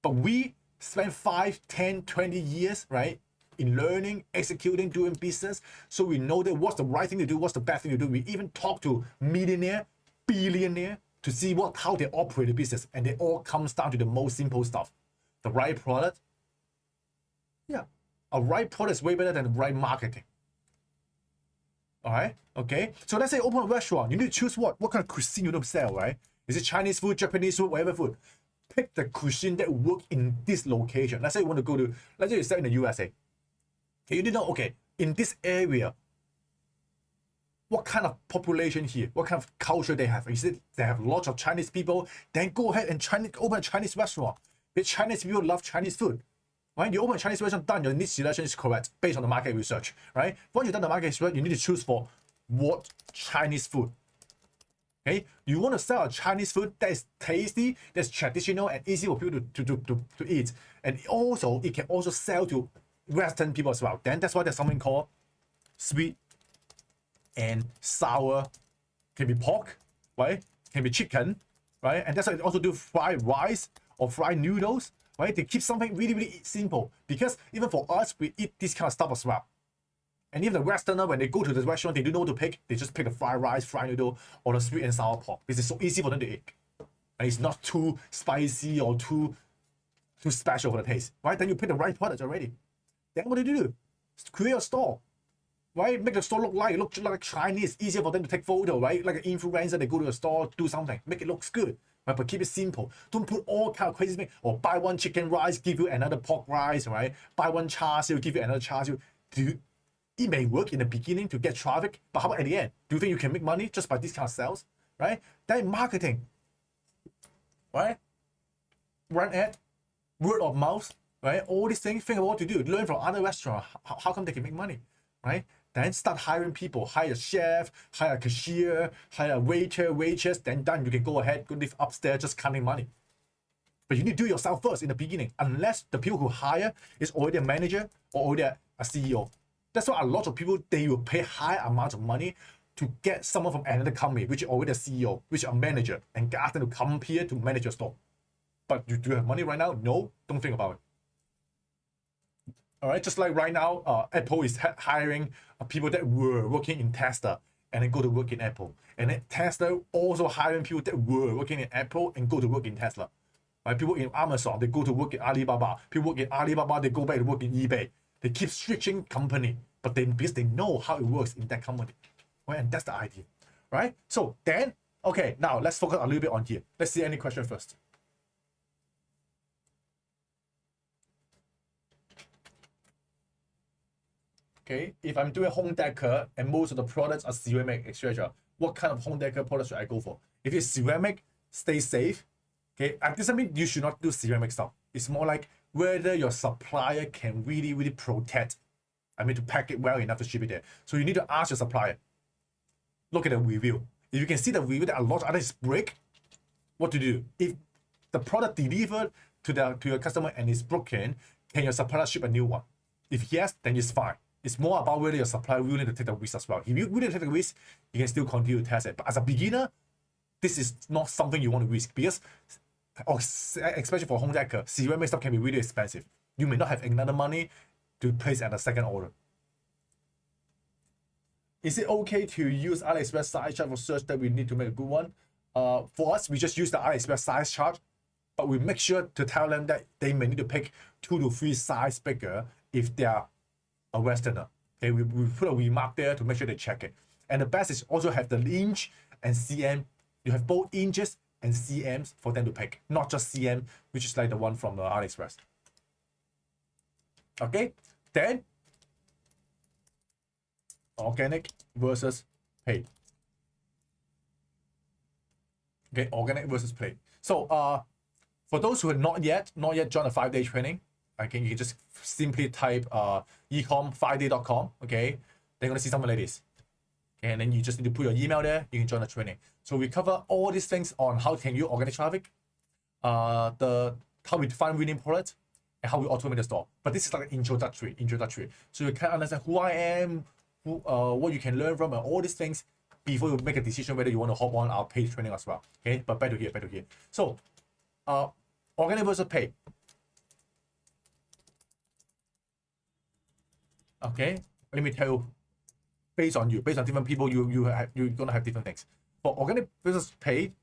[SPEAKER 1] But we spend 5, 10, 20 years, right, in learning, executing, doing business. So we know that what's the right thing to do, what's the bad thing to do. We even talk to millionaire, billionaire to see how they operate the business. And it all comes down to the most simple stuff. The right product. Yeah, a right product is way better than the right marketing. All right, okay. So let's say open a restaurant. You need to choose what kind of cuisine you want to sell, right? Is it Chinese food, Japanese food, whatever food? Pick the cuisine that work in this location. Let's say you want to go to, let's say you sell in the USA. Okay, you need to know, okay, in this area, what kind of population here, what kind of culture they have. Is it they have lots of Chinese people? Then go ahead and open a Chinese restaurant. The Chinese people love Chinese food. Right? You open a Chinese restaurant, done, your niche selection is correct based on the market research. Right? Once you've done the market research, you need to choose for what Chinese food. Okay? You want to sell a Chinese food that is tasty, that's traditional and easy for people to eat. And also, it can also sell to Western people as well. Then that's why there's something called sweet and sour. Can be pork, right? Can be chicken, right? And that's why they also do fried rice or fried noodles. Right? They keep something really, really simple because even for us, we eat this kind of stuff as well. And even the Westerner, when they go to the restaurant, they don't know what to pick. They just pick the fried rice, fried noodle, or the sweet and sour pork. This is so easy for them to eat. And it's not too spicy or too special for the taste. Right? Then you pick the right product already. Then what do you do? Create a store. Right? Make the store look like Chinese. Easier for them to take photo, right? Like an influencer, they go to a store, do something. Make it look good. Right, but keep it simple. Don't put all kind of crazy things. Or buy one chicken rice, give you another pork rice, right? Buy one char siu, give you another char siu. It may work in the beginning to get traffic, but how about at the end? Do you think you can make money just by this kind of sales, right? Then marketing, right? Run ad, word of mouth, right? All these things. Think about what to do. Learn from other restaurants. How come they can make money, right? Then start hiring people, hire a chef, hire a cashier, hire a waiter, waitress, then done. You can go ahead, go live upstairs, just counting money. But you need to do it yourself first in the beginning, unless the people who hire is already a manager or already a CEO. That's why a lot of people, they will pay high amount of money to get someone from another company, which is already a CEO, which is a manager, and ask them to come here to manage your store. But do you have money right now? No, don't think about it. All right, just like right now, Apple is hiring people that were working in Tesla and then go to work in Apple. And then Tesla also hiring people that were working in Apple and go to work in Tesla. Right? People in Amazon, they go to work in Alibaba. People work in Alibaba, they go back to work in eBay. They keep switching company, but because they know how it works in that company. Right? And that's the idea. Right? So then, okay, now let's focus a little bit on here. Let's see any question first. Okay, if I'm doing home decor and most of the products are ceramic, etc., what kind of home decor products should I go for? If it's ceramic, stay safe. Okay, and this doesn't mean you should not do ceramic stuff. It's more like whether your supplier can really, really protect. I mean, to pack it well enough to ship it there. So you need to ask your supplier. Look at the review. If you can see the review that a lot of others break, what to do? If the product delivered to your customer and is broken, can your supplier ship a new one? If yes, then it's fine. It's more about whether your supplier is willing to take the risk as well. If you're willing to take the risk, you can still continue to test it. But as a beginner, this is not something you want to risk because or especially for home decor, ceramic stuff can be really expensive. You may not have another money to place at a second order. Is it okay to use AliExpress size chart for search that we need to make a good one? For us, we just use the AliExpress size chart, but we make sure to tell them that they may need to pick 2 to 3 size bigger if they are a Westerner. Okay, we put a remark there to make sure they check it. And the best is also have the inch and cm. You have both inches and cms for them to pick, not just cm, which is like the one from the AliExpress. Okay, then organic versus paid. Okay, organic versus paid. So for those who have not yet joined a 5-day training, okay, you can just simply type eCom5day.com. Okay, they're gonna see something like this. Okay, and then you just need to put your email there. You can join the training. So we cover all these things on how can you organic traffic, how we define winning products, and how we automate the store. But this is like introductory. So you can understand who I am, what you can learn from, and all these things before you make a decision whether you want to hop on our paid training as well. Okay, but back to here. So, organic versus paid. Okay, let me tell you, based on different people, you're gonna have different things. For organic versus paid,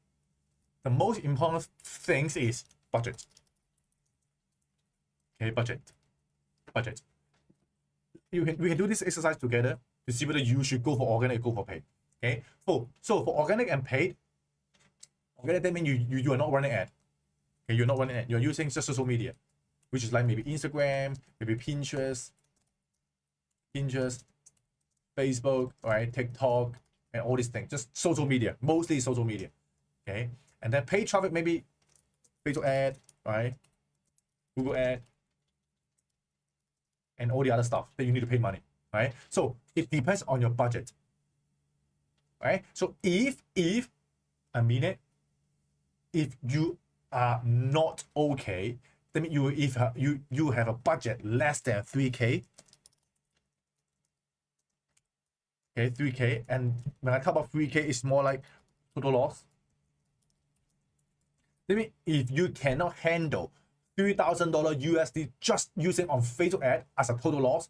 [SPEAKER 1] the most important things is budget. Okay, budget. We can do this exercise together to see whether you should go for organic or go for paid. Okay, so for organic and paid, organic that means you are not running ad. Okay, you're not running ad. You're using just social media, which is like maybe Instagram, maybe Pinterest, Facebook, right, TikTok, and all these things. Just social media, mostly social media. Okay, and then paid traffic, maybe Facebook ad, right, Google ad, and all the other stuff that you need to pay money, right? So it depends on your budget, right? So if I mean it, if you are not okay, that means you have a budget less than 3K. Okay, 3K, and when I talk about 3K, it's more like total loss. That means if you cannot handle $3,000 USD just using on Facebook ad as a total loss,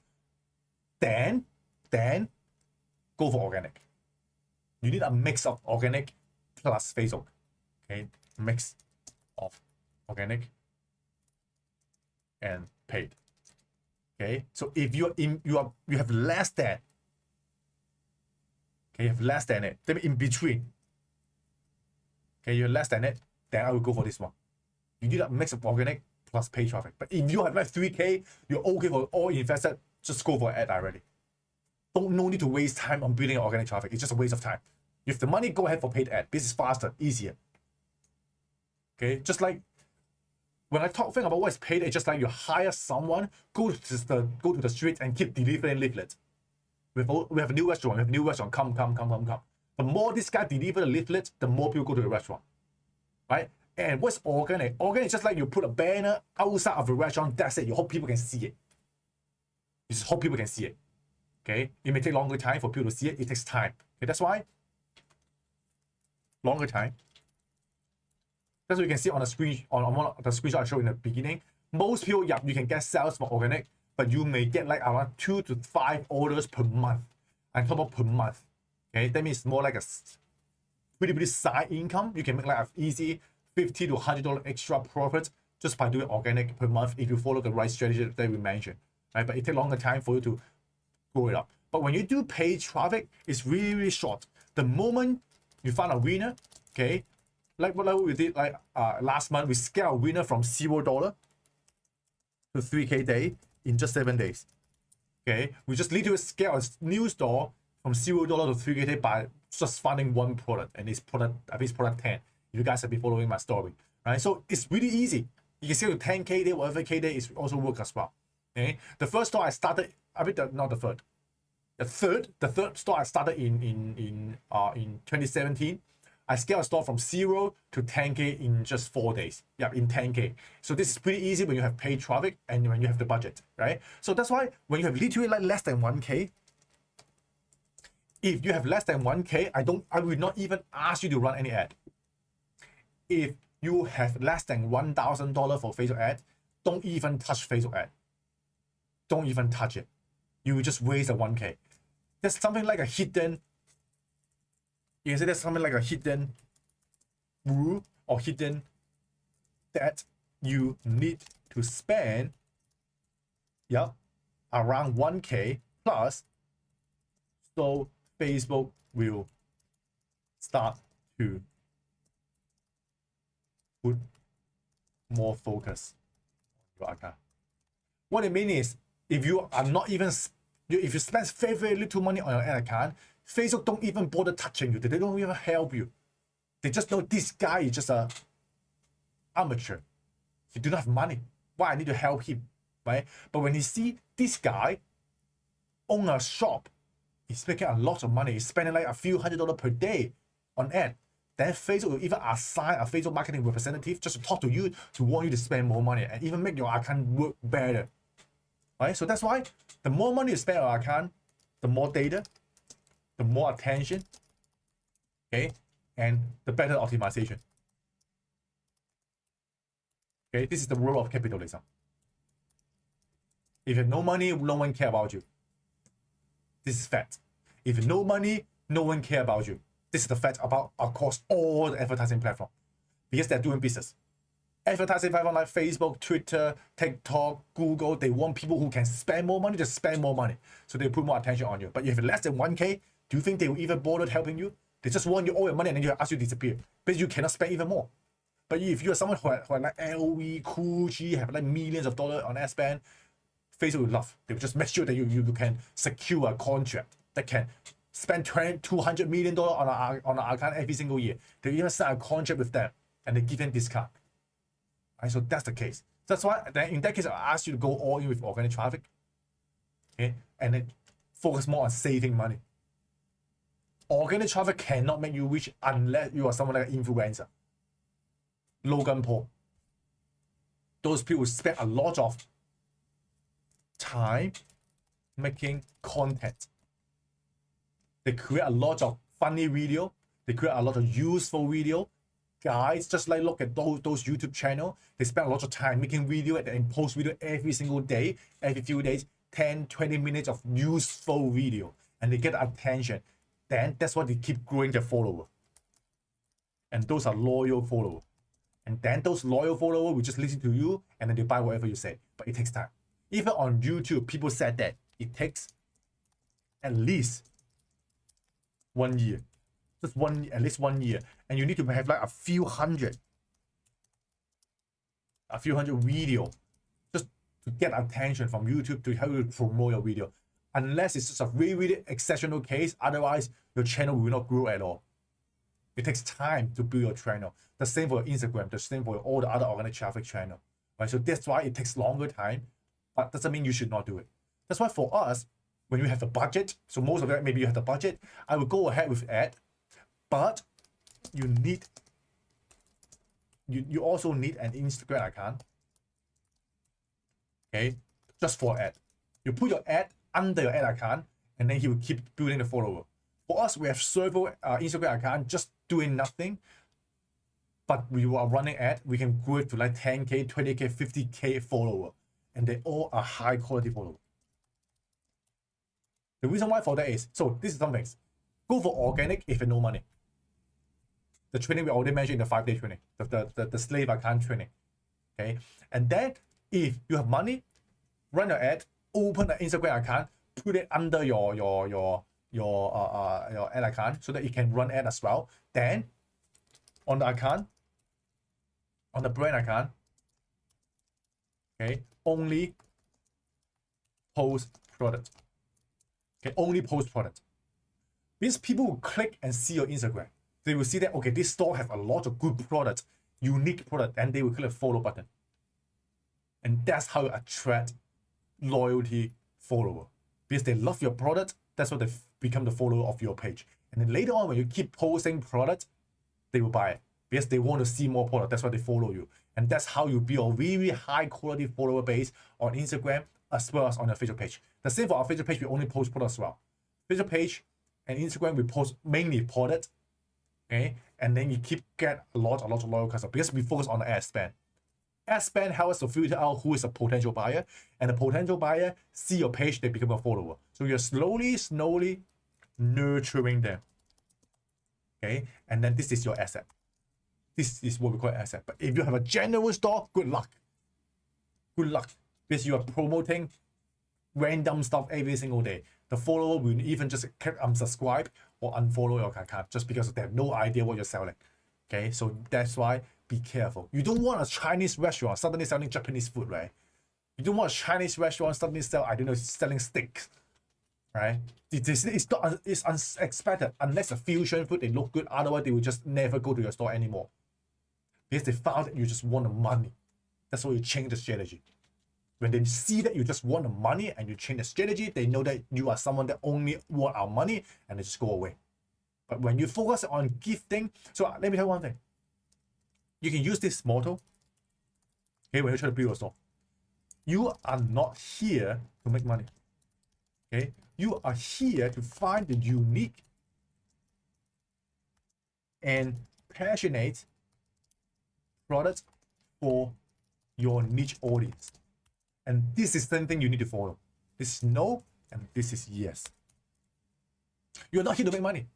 [SPEAKER 1] then go for organic. You need a mix of organic plus Facebook. Okay, mix of organic and paid. Okay, so if you have less than, okay, you have less than it, then in between, okay, you're less than it, then I will go for this one. You need a mix of organic plus paid traffic. But if you have like 3K, you're okay for all invested, just go for ad already. No need to waste time on building organic traffic. It's just a waste of time. If the money, go ahead for paid ad. This is faster, easier. Okay, just like when I think about what is paid, it's just like you hire someone, go to the street and keep delivering leaflets. We have a new restaurant, come. The more this guy delivers the leaflets, the more people go to the restaurant, right? And what's organic? Organic is just like you put a banner outside of the restaurant, that's it. You hope people can see it. You just hope people can see it. Okay? It may take longer time for people to see it. It takes time. Okay, that's why longer time. That's what you can see on the screen, on one of the screenshot I showed in the beginning. Most people, yeah, you can get sales for organic, but you may get like around 2 to 5 orders per month. I'm talking about per month. Okay, that means more like a pretty side income. You can make like an easy $50 to $100 extra profit just by doing organic per month if you follow the right strategy that we mentioned, right? But it takes longer time for you to grow it up. But when you do paid traffic, it's really short. The moment you find a winner, okay, like what we did like last month, we scaled a winner from $0 to 3K day in just 7 days. Okay, we just literally scale a new store from $0 to 3K day by just finding one product, and it's product, I think it's product 10. You guys have been following my story, right? So it's really easy. You can scale to 10K day, whatever K day is also work as well. Okay, the first store I started, I mean not the third. The third store I started in 2017. I scaled a store from 0 to 10K in just 4 days. Yeah, in 10K. So this is pretty easy when you have paid traffic and when you have the budget, right? So that's why when you have literally like less than 1K, if you have less than 1K, I will not even ask you to run any ad. If you have less than $1,000 for Facebook ad, don't even touch Facebook ad. Don't even touch it. You will just waste a 1K. There's something like a hidden, you can say there's something like a hidden rule or hidden that you need to spend, around 1K plus, so Facebook will start to put more focus on your account. What it means is, if you are not even, if you spend very, very little money on your ad account, Facebook don't even bother touching you. They don't even help you. They just know this guy is just a amateur. He do not have money. Why I need to help him, right? But when you see this guy own a shop, he's making a lot of money. He's spending like a few $100 per day on ad. Then Facebook will even assign a Facebook marketing representative just to talk to you, to want you to spend more money and even make your account work better. Right? So that's why the more money you spend on your account, the more data, the more attention, okay, and the better optimization. Okay, this is the rule of capitalism. If you have no money, no one care about you. This is fact. If you have no money, no one care about you. This is the fact about across all the advertising platforms, because they're doing business. Advertising platforms like Facebook, Twitter, TikTok, Google, they want people who can spend more money to spend more money. So they put more attention on you. But if you're less than 1K, do you think they will even bother helping you? They just want you all your money and then you ask you to disappear. Because you cannot spend even more. But if you're someone who are like LV, Gucci, have like millions of dollars on ad spend, Facebook will love. They will just make sure that you can secure a contract that can spend $200 million on an account every single year. They even sign a contract with them and they give them discount. Right, so that's the case. That's why then in that case, I ask you to go all in with organic traffic, okay, and then focus more on saving money. Organic traffic cannot make you rich unless you are someone like an influencer. Logan Paul. Those people spend a lot of time making content. They create a lot of funny video. They create a lot of useful video. Guys, just like look at those YouTube channels. They spend a lot of time making video and post video every single day, every few days, 10, 20 minutes of useful video. And they get attention. Then that's why they keep growing their follower. And those are loyal followers. And then those loyal followers will just listen to you and then they buy whatever you say. But it takes time. Even on YouTube, people said that it takes at least 1 year. Just at least 1 year. And you need to have like a few hundred video just to get attention from YouTube to help you promote your video. Unless it's just a really, really exceptional case, otherwise your channel will not grow at all. It takes time to build your channel. The same for Instagram, the same for all the other organic traffic channel. Right? So that's why it takes longer time, but doesn't mean you should not do it. That's why for us, when you have the budget, so most of that maybe you have the budget, I will go ahead with ad, but you also need an Instagram account, okay, just for ad. You put your ad under your ad account, and then he will keep building the follower. For us, we have several Instagram account just doing nothing, but we are running ad. We can grow it to like 10K, 20K, 50K follower, and they all are high quality follower. The reason why for that is, so this is some things. Go for organic if you have no money. The training we already mentioned in the 5-day training, the slave account training, okay? And then if you have money, run your ad, open an Instagram account, put it under your ad account so that you can run ad as well. Then on the account, on the brand account, okay, only post product. Okay, only post product. These people will click and see your Instagram. They will see that, okay, this store have a lot of good products, unique product, and they will click the follow button. And that's how you attract loyalty follower. Because they love your product, that's why they become the follower of your page. And then later on, when you keep posting product, they will buy it. Because they want to see more product, that's why they follow you. And that's how you build a really high quality follower base on Instagram as well as on your Facebook page. The same for our Facebook page, we only post product as well. Facebook page and Instagram, we post mainly product, okay? and then you keep get a lot of loyal customers because we focus on the ad spend. Ad spend helps us to filter out who is a potential buyer, and the potential buyer see your page, they become a follower. So you're slowly nurturing them. Okay, and then this is your asset. This is what we call asset. But if you have a genuine store, good luck. Good luck, because you are promoting random stuff every single day. The follower will even just unsubscribe or unfollow your account just because they have no idea what you're selling. Okay, so that's why be careful. You don't want a Chinese restaurant suddenly selling Japanese food, right? You don't want a Chinese restaurant suddenly selling steaks, right? It's unexpected. Unless a fusion food, they look good. Otherwise, they will just never go to your store anymore because they found that you just want the money. That's why you change the strategy. When they see that you just want the money and you change the strategy, they know that you are someone that only want our money and they just go away. But when you focus on gifting, so let me tell you one thing. You can use this motto, okay, when you try to build your store. You are not here to make money. Okay? You are here to find the unique and passionate products for your niche audience. And this is something you need to follow. This is no, and this is yes. You're not here to make money.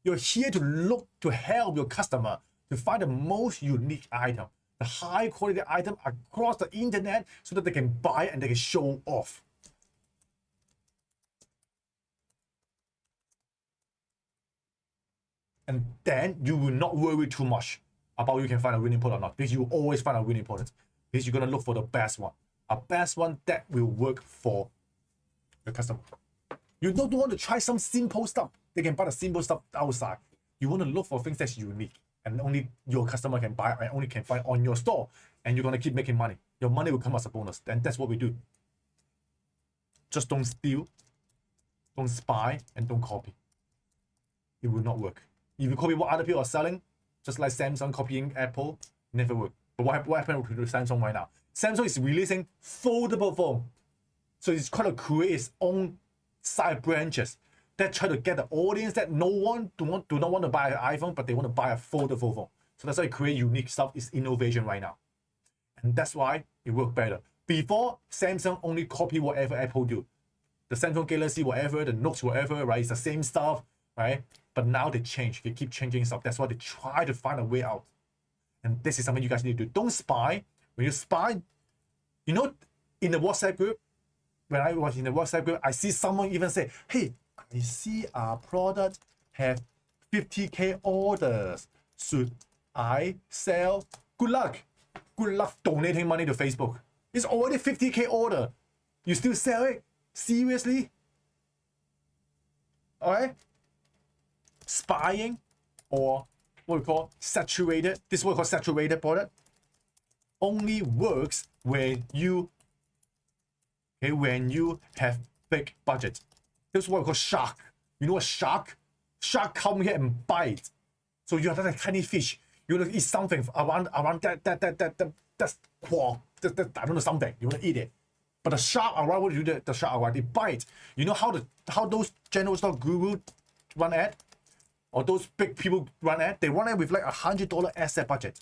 [SPEAKER 1] You're here to look to help your customer to find the most unique item, the high quality item across the internet so that they can buy and they can show off. And then you will not worry too much about you can find a winning product or not, because you will always find a winning product, because you're going to look for the best one. A best one that will work for the customer. You don't want to try some simple stuff. They can buy the simple stuff outside. You want to look for things that's unique and only your customer can buy and only can find on your store. And you're going to keep making money. Your money will come as a bonus. And that's what we do. Just don't steal, don't spy, and don't copy. It will not work. If you copy what other people are selling, just like Samsung copying Apple, never work. But what happened to Samsung right now? Samsung is releasing foldable phone. So it's trying to create its own side branches that try to get the audience that do not want to buy an iPhone, but they want to buy a foldable phone. So that's why it create unique stuff. It's innovation right now. And that's why it works better. Before, Samsung only copy whatever Apple do. The Samsung Galaxy, whatever, the Notes, whatever, right? It's the same stuff, right? But now they change. They keep changing stuff. That's why they try to find a way out. And this is something you guys need to do. Don't spy. When you spy, you know, in the WhatsApp group, when I was in the WhatsApp group, I see someone even say, hey, I see our product have 50K orders. Should I sell? Good luck. Good luck donating money to Facebook. It's already 50K order. You still sell it? Seriously? Alright? Spying or what we call saturated, this is what we call saturated product, only works when you have big budget. This is what we call shark. You know a shark? Shark come here and bite. So you have that tiny fish. You want to eat something around that's I don't know, something. You want to eat it. But the shark around, what do you do? The shark around, they bite. You know how those general store guru run ad? Or those big people run ad? They run ad with like $100 asset budget.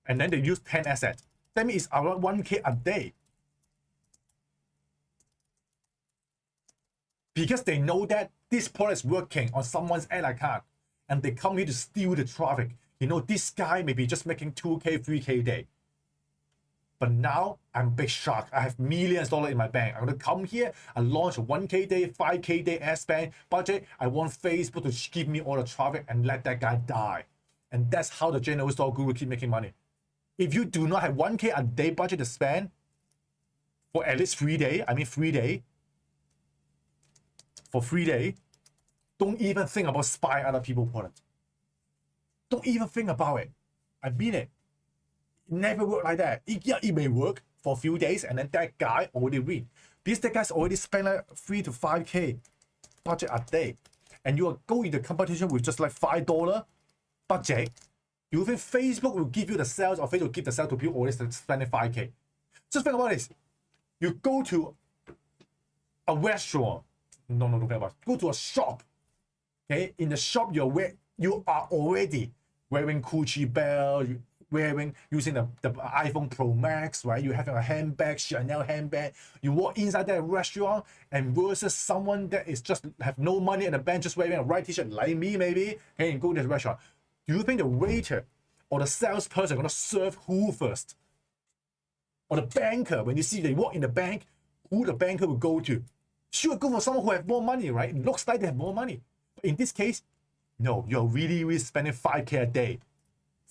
[SPEAKER 1] And then they use 10 assets. That means it's around 1K a day. Because they know that this product is working on someone's ad account. And they come here to steal the traffic. You know, this guy may be just making 2K, 3K a day. But now I'm big shark. I have millions of dollars in my bank. I'm going to come here and launch a 1K day, 5K day ad spend budget. I want Facebook to give me all the traffic and let that guy die. And that's how the general store guru keep making money. If you do not have 1K a day budget to spend for at least 3 days, for 3 days, don't even think about spying other people's products. Don't even think about it. I mean it. It never work like that. It may work for a few days and then that guy already win. Because that guy's already spent like 3 to 5K budget a day. And you are going into competition with just like $5 budget. You think Facebook will give you the sales or Facebook will give the sales to people already spending 5K? Just think about this. You go to a restaurant. No, don't think about it. Go to a shop. Okay, in the shop you are already wearing Gucci belt, using the iPhone Pro Max, right? You're having a handbag, Chanel handbag. You walk inside that restaurant and versus someone that is just have no money in the bank, just wearing a white t-shirt like me maybe, okay, and go to the restaurant. Do you think the waiter or the salesperson gonna serve who first? Or the banker, when you see they walk in the bank, who the banker will go to? Sure, go for someone who have more money, right? It looks like they have more money. But in this case, no, you're really spending 5K a day.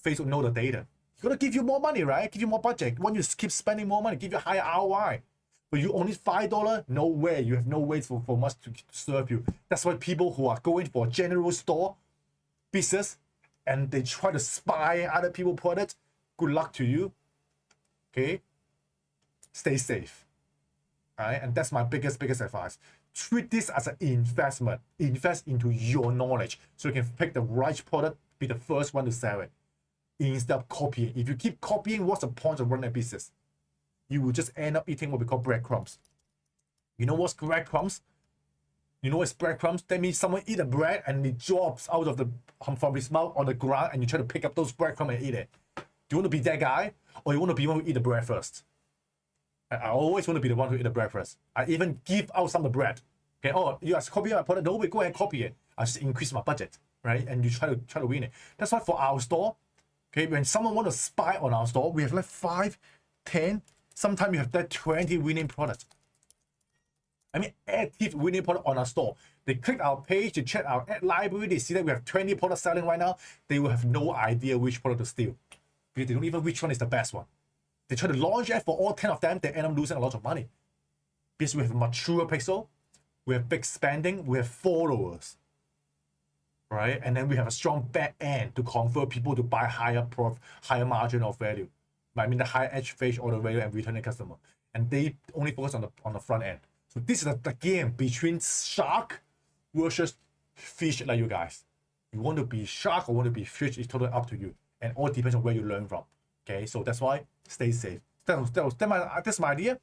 [SPEAKER 1] Facebook know the data. It's gonna give you more money, right? Give you more budget. Want you to keep spending more money, give you higher ROI. But you only $5, no way. You have no way for much to serve you. That's why people who are going for a general store business and they try to spy other people's products, good luck to you. Okay? Stay safe. Alright, and that's my biggest advice. Treat this as an investment. Invest into your knowledge so you can pick the right product, be the first one to sell it. Instead of copying. If you keep copying, what's the point of running a business? You will just end up eating what we call breadcrumbs. You know what's breadcrumbs? You know what's breadcrumbs? That means someone eat a bread and it drops out of from his mouth on the ground and you try to pick up those breadcrumbs and eat it. Do you want to be that guy? Or you want to be the one who eat the bread first? I always want to be the one who eat the bread first. I even give out some of the bread. Okay, oh, you are copying my product? No, we go ahead and copy it. I just increase my budget, right? And you try to win it. That's why for our store, okay, when someone want to spy on our store, we have like 5, 10, sometimes we have that 20 winning products. I mean, active winning product on our store. They click our page, they check our ad library, they see that we have 20 products selling right now. They will have no idea which product to steal. Because they don't even know which one is the best one. They try to launch it for all 10 of them, they end up losing a lot of money. Because we have a mature pixel, we have big spending, we have followers. Right? And then we have a strong back end to convert people to buy higher margin of value. I mean the higher edge phase order value and returning customer. And they only focus on the front end. So this is the game between shark versus fish like you guys. You want to be shark or want to be fish, it's totally up to you. And all depends on where you learn from. Okay, so that's why stay safe. That's my idea.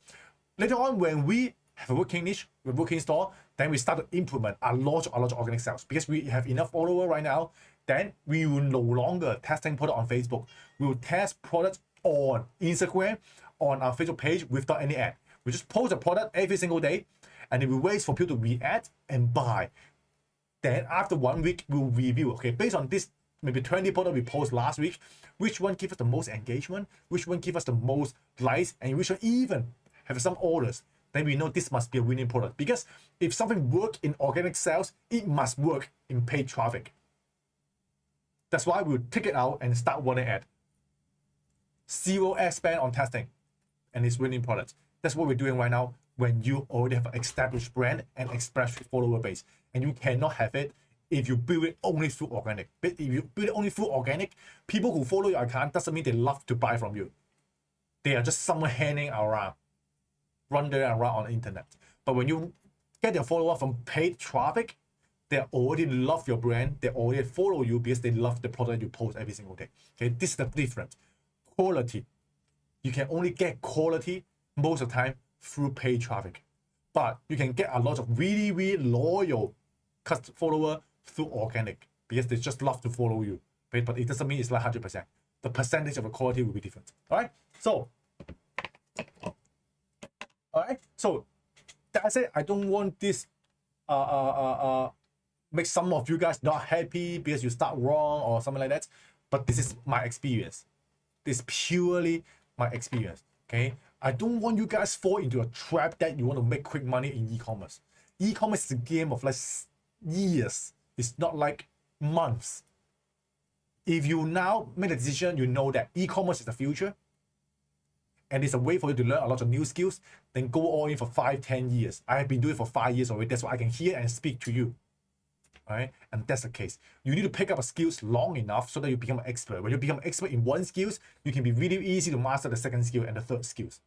[SPEAKER 1] Later on, when we have a working niche, a working store, then we start to implement a lot of organic sales. Because we have enough followers right now, then we will no longer testing product on Facebook. We will test products on Instagram, on our Facebook page without any ad. We just post a product every single day, and then we wait for people to react and buy. Then after 1 week, we'll review. Okay, based on this, maybe 20 products we post last week, which one gives us the most engagement, which one gives us the most likes, and which one even have some orders. Then we know this must be a winning product. Because if something works in organic sales, it must work in paid traffic. That's why we'll take it out and start running ad. 0 ad spend on testing, and it's winning products. That's what we're doing right now when you already have an established brand and established follower base. And you cannot have it if you build it only through organic. But if you build it only through organic, people who follow your account doesn't mean they love to buy from you. They are just someone hanging around, running around on the internet. But when you get your follower from paid traffic, they already love your brand. They already follow you because they love the product you post every single day. Okay, this is the difference. Quality. You can only get quality most of the time through paid traffic. But you can get a lot of really loyal follower through organic because they just love to follow you. But it doesn't mean it's like 100%. The percentage of the quality will be different. Alright? So that's it. I don't want this make some of you guys not happy because you start wrong or something like that. But this is my experience. This is purely my experience. Okay? I don't want you guys fall into a trap that you want to make quick money in e-commerce. E-commerce is a game of like years. It's not like months. If you now make a decision, you know that e-commerce is the future, and it's a way for you to learn a lot of new skills, then go all in for 5-10 years. I have been doing it for 5 years already. That's why I can hear and speak to you. All right? And that's the case. You need to pick up skills long enough so that you become an expert. When you become an expert in one skills, you can be really easy to master the second skill and the third skills.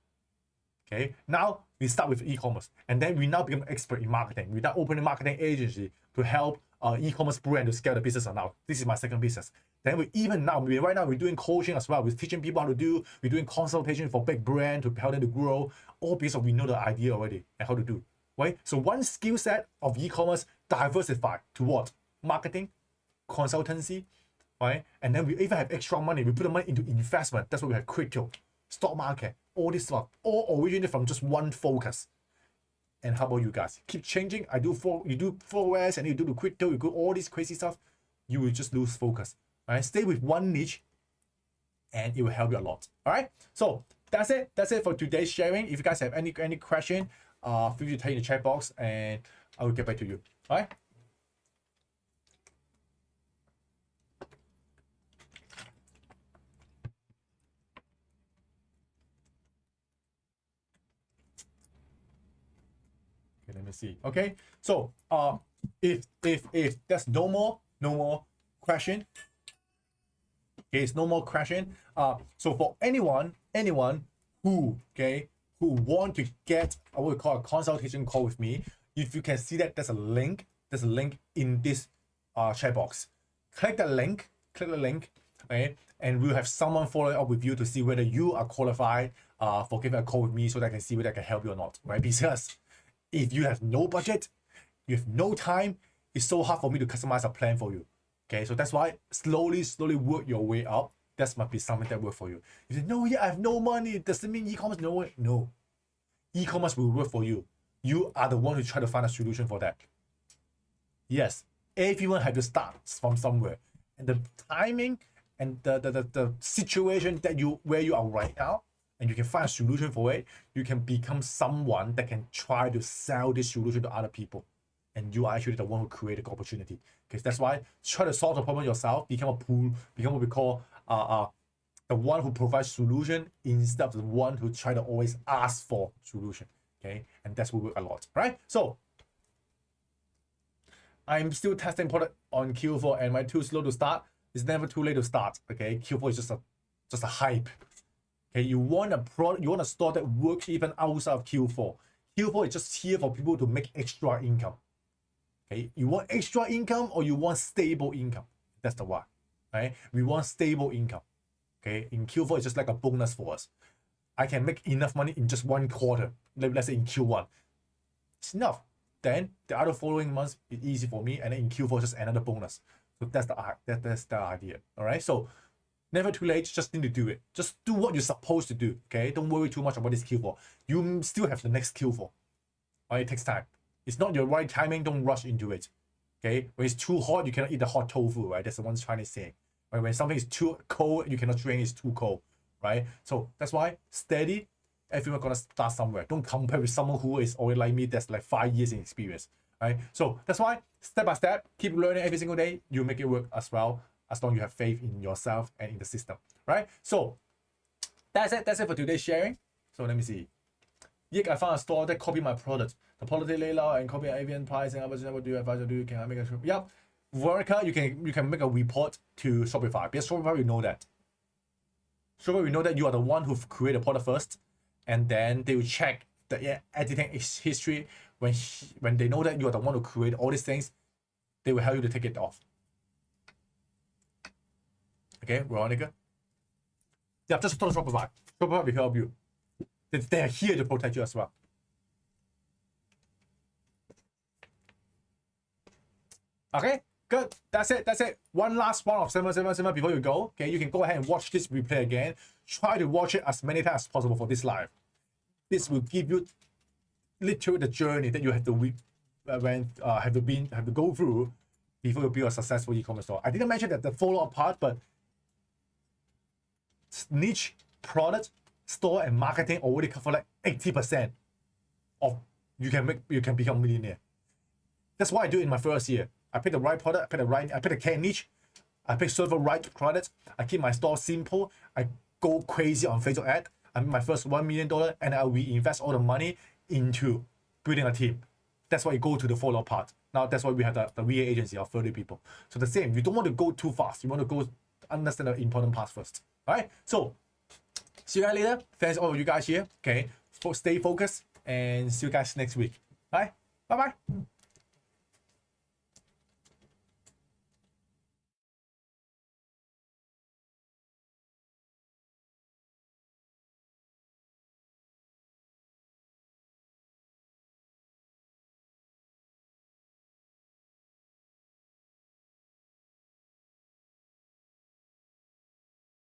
[SPEAKER 1] Okay, now we start with e-commerce, and then we now become an expert in marketing. We now open a marketing agency to help e-commerce brand to scale the business now. This is my second business. Then right now we're doing coaching as well. We're teaching people how to do. We're doing consultation for big brand to help them to grow. All because we know the idea already and how to do. Right. So one skill set of e-commerce diversify to what? marketing, consultancy, right? And then we even have extra money. We put the money into investment. That's why we have crypto, stock market, all this stuff, all originated from just one focus. And how about you guys? Keep changing. You do forex and you do the crypto, you do all this crazy stuff. You will just lose focus. Right? Stay with one niche, and it will help you a lot. All right. So that's it. That's it for today's sharing. If you guys have any question, feel free to type in the chat box, and I will get back to you. All right. Okay, let me see. Okay, so if there's no more question, okay, it's no more question. So for anyone who want to get what we call a consultation call with me, if you can see that there's a link in this chat box. Click the link, okay, and we'll have someone follow up with you to see whether you are qualified for giving a call with me, so that I can see whether I can help you or not, right? Because if you have no budget, you have no time, it's so hard for me to customize a plan for you. Okay, so that's why slowly work your way up. That might be something that work for you. You say, no, yeah, I have no money. Does it mean e-commerce? No. E-commerce will work for you. You are the one who try to find a solution for that. Yes, everyone has to start from somewhere. And the timing and the situation that where you are right now, and you can find a solution for it, you can become someone that can try to sell this solution to other people. And you are actually the one who created the opportunity. Okay, that's why try to solve the problem yourself, become what we call the one who provides solution instead of the one who try to always ask for solution. Okay, and that's what we work a lot, right? So I'm still testing product on Q4, and my too slow to start. It's never too late to start. Okay, Q4 is just a hype. Okay, you want a store that works even outside of Q4. Q4 is just here for people to make extra income. Okay, you want extra income or you want stable income? That's the one, right? We want stable income. Okay, in Q4 it's just like a bonus for us. I can make enough money in just one quarter. Let's say in Q1, it's enough. Then the other following months is easy for me, and then in Q4 just another bonus. So that's the idea. All right, so never too late. Just need to do it. Just do what you're supposed to do. Okay, don't worry too much about this Q4. You still have the next Q4. All right, it takes time. It's not your right timing. Don't rush into it. Okay, when it's too hot, you cannot eat the hot tofu. Right, that's the one Chinese saying. Right, when something is too cold, you cannot drink. It's too cold. Right, so that's why steady. Everyone gonna start somewhere. Don't compare with someone who is already like me. That's like 5 years in experience. Right, so that's why step by step, keep learning every single day. You make it work as well, as long as you have faith in yourself and in the system. Right, so that's it for today's sharing. So let me see. Yik, I found a store that copy my product. The product layout and copy avian price and what do you advise to do? Can I make a yep. Veronica, you can make a report to Shopify, because Shopify will know that. Shopify will know that you are the one who created the product first, and then they will check the editing history. When they know that you are the one who created all these things, they will help you to take it off. Okay, Veronica. Yeah, just talk to Shopify. Shopify will help you. They are here to protect you as well. Okay, good. That's it. One last one of 777 before you go. Okay, you can go ahead and watch this replay again. Try to watch it as many times as possible for this live. This will give you literally the journey that you have to have to go through before you build a successful e-commerce store. I didn't mention that the follow-up part, but niche, product, store, and marketing already cover like 80% of you can become a millionaire. That's what I do in my first year. I pick the right product, I pick the care niche, I pick server right product, I keep my store simple, I go crazy on Facebook ad, I make my first $1 million, and I will invest all the money into building a team. That's why you go to the follow-up part. Now that's why we have the VA agency of 30 people. So the same, you don't want to go too fast. You want to go understand the important parts first. All right? So see you guys later. Thanks all of you guys here. Okay. Stay focused and see you guys next week. All right? Bye-bye.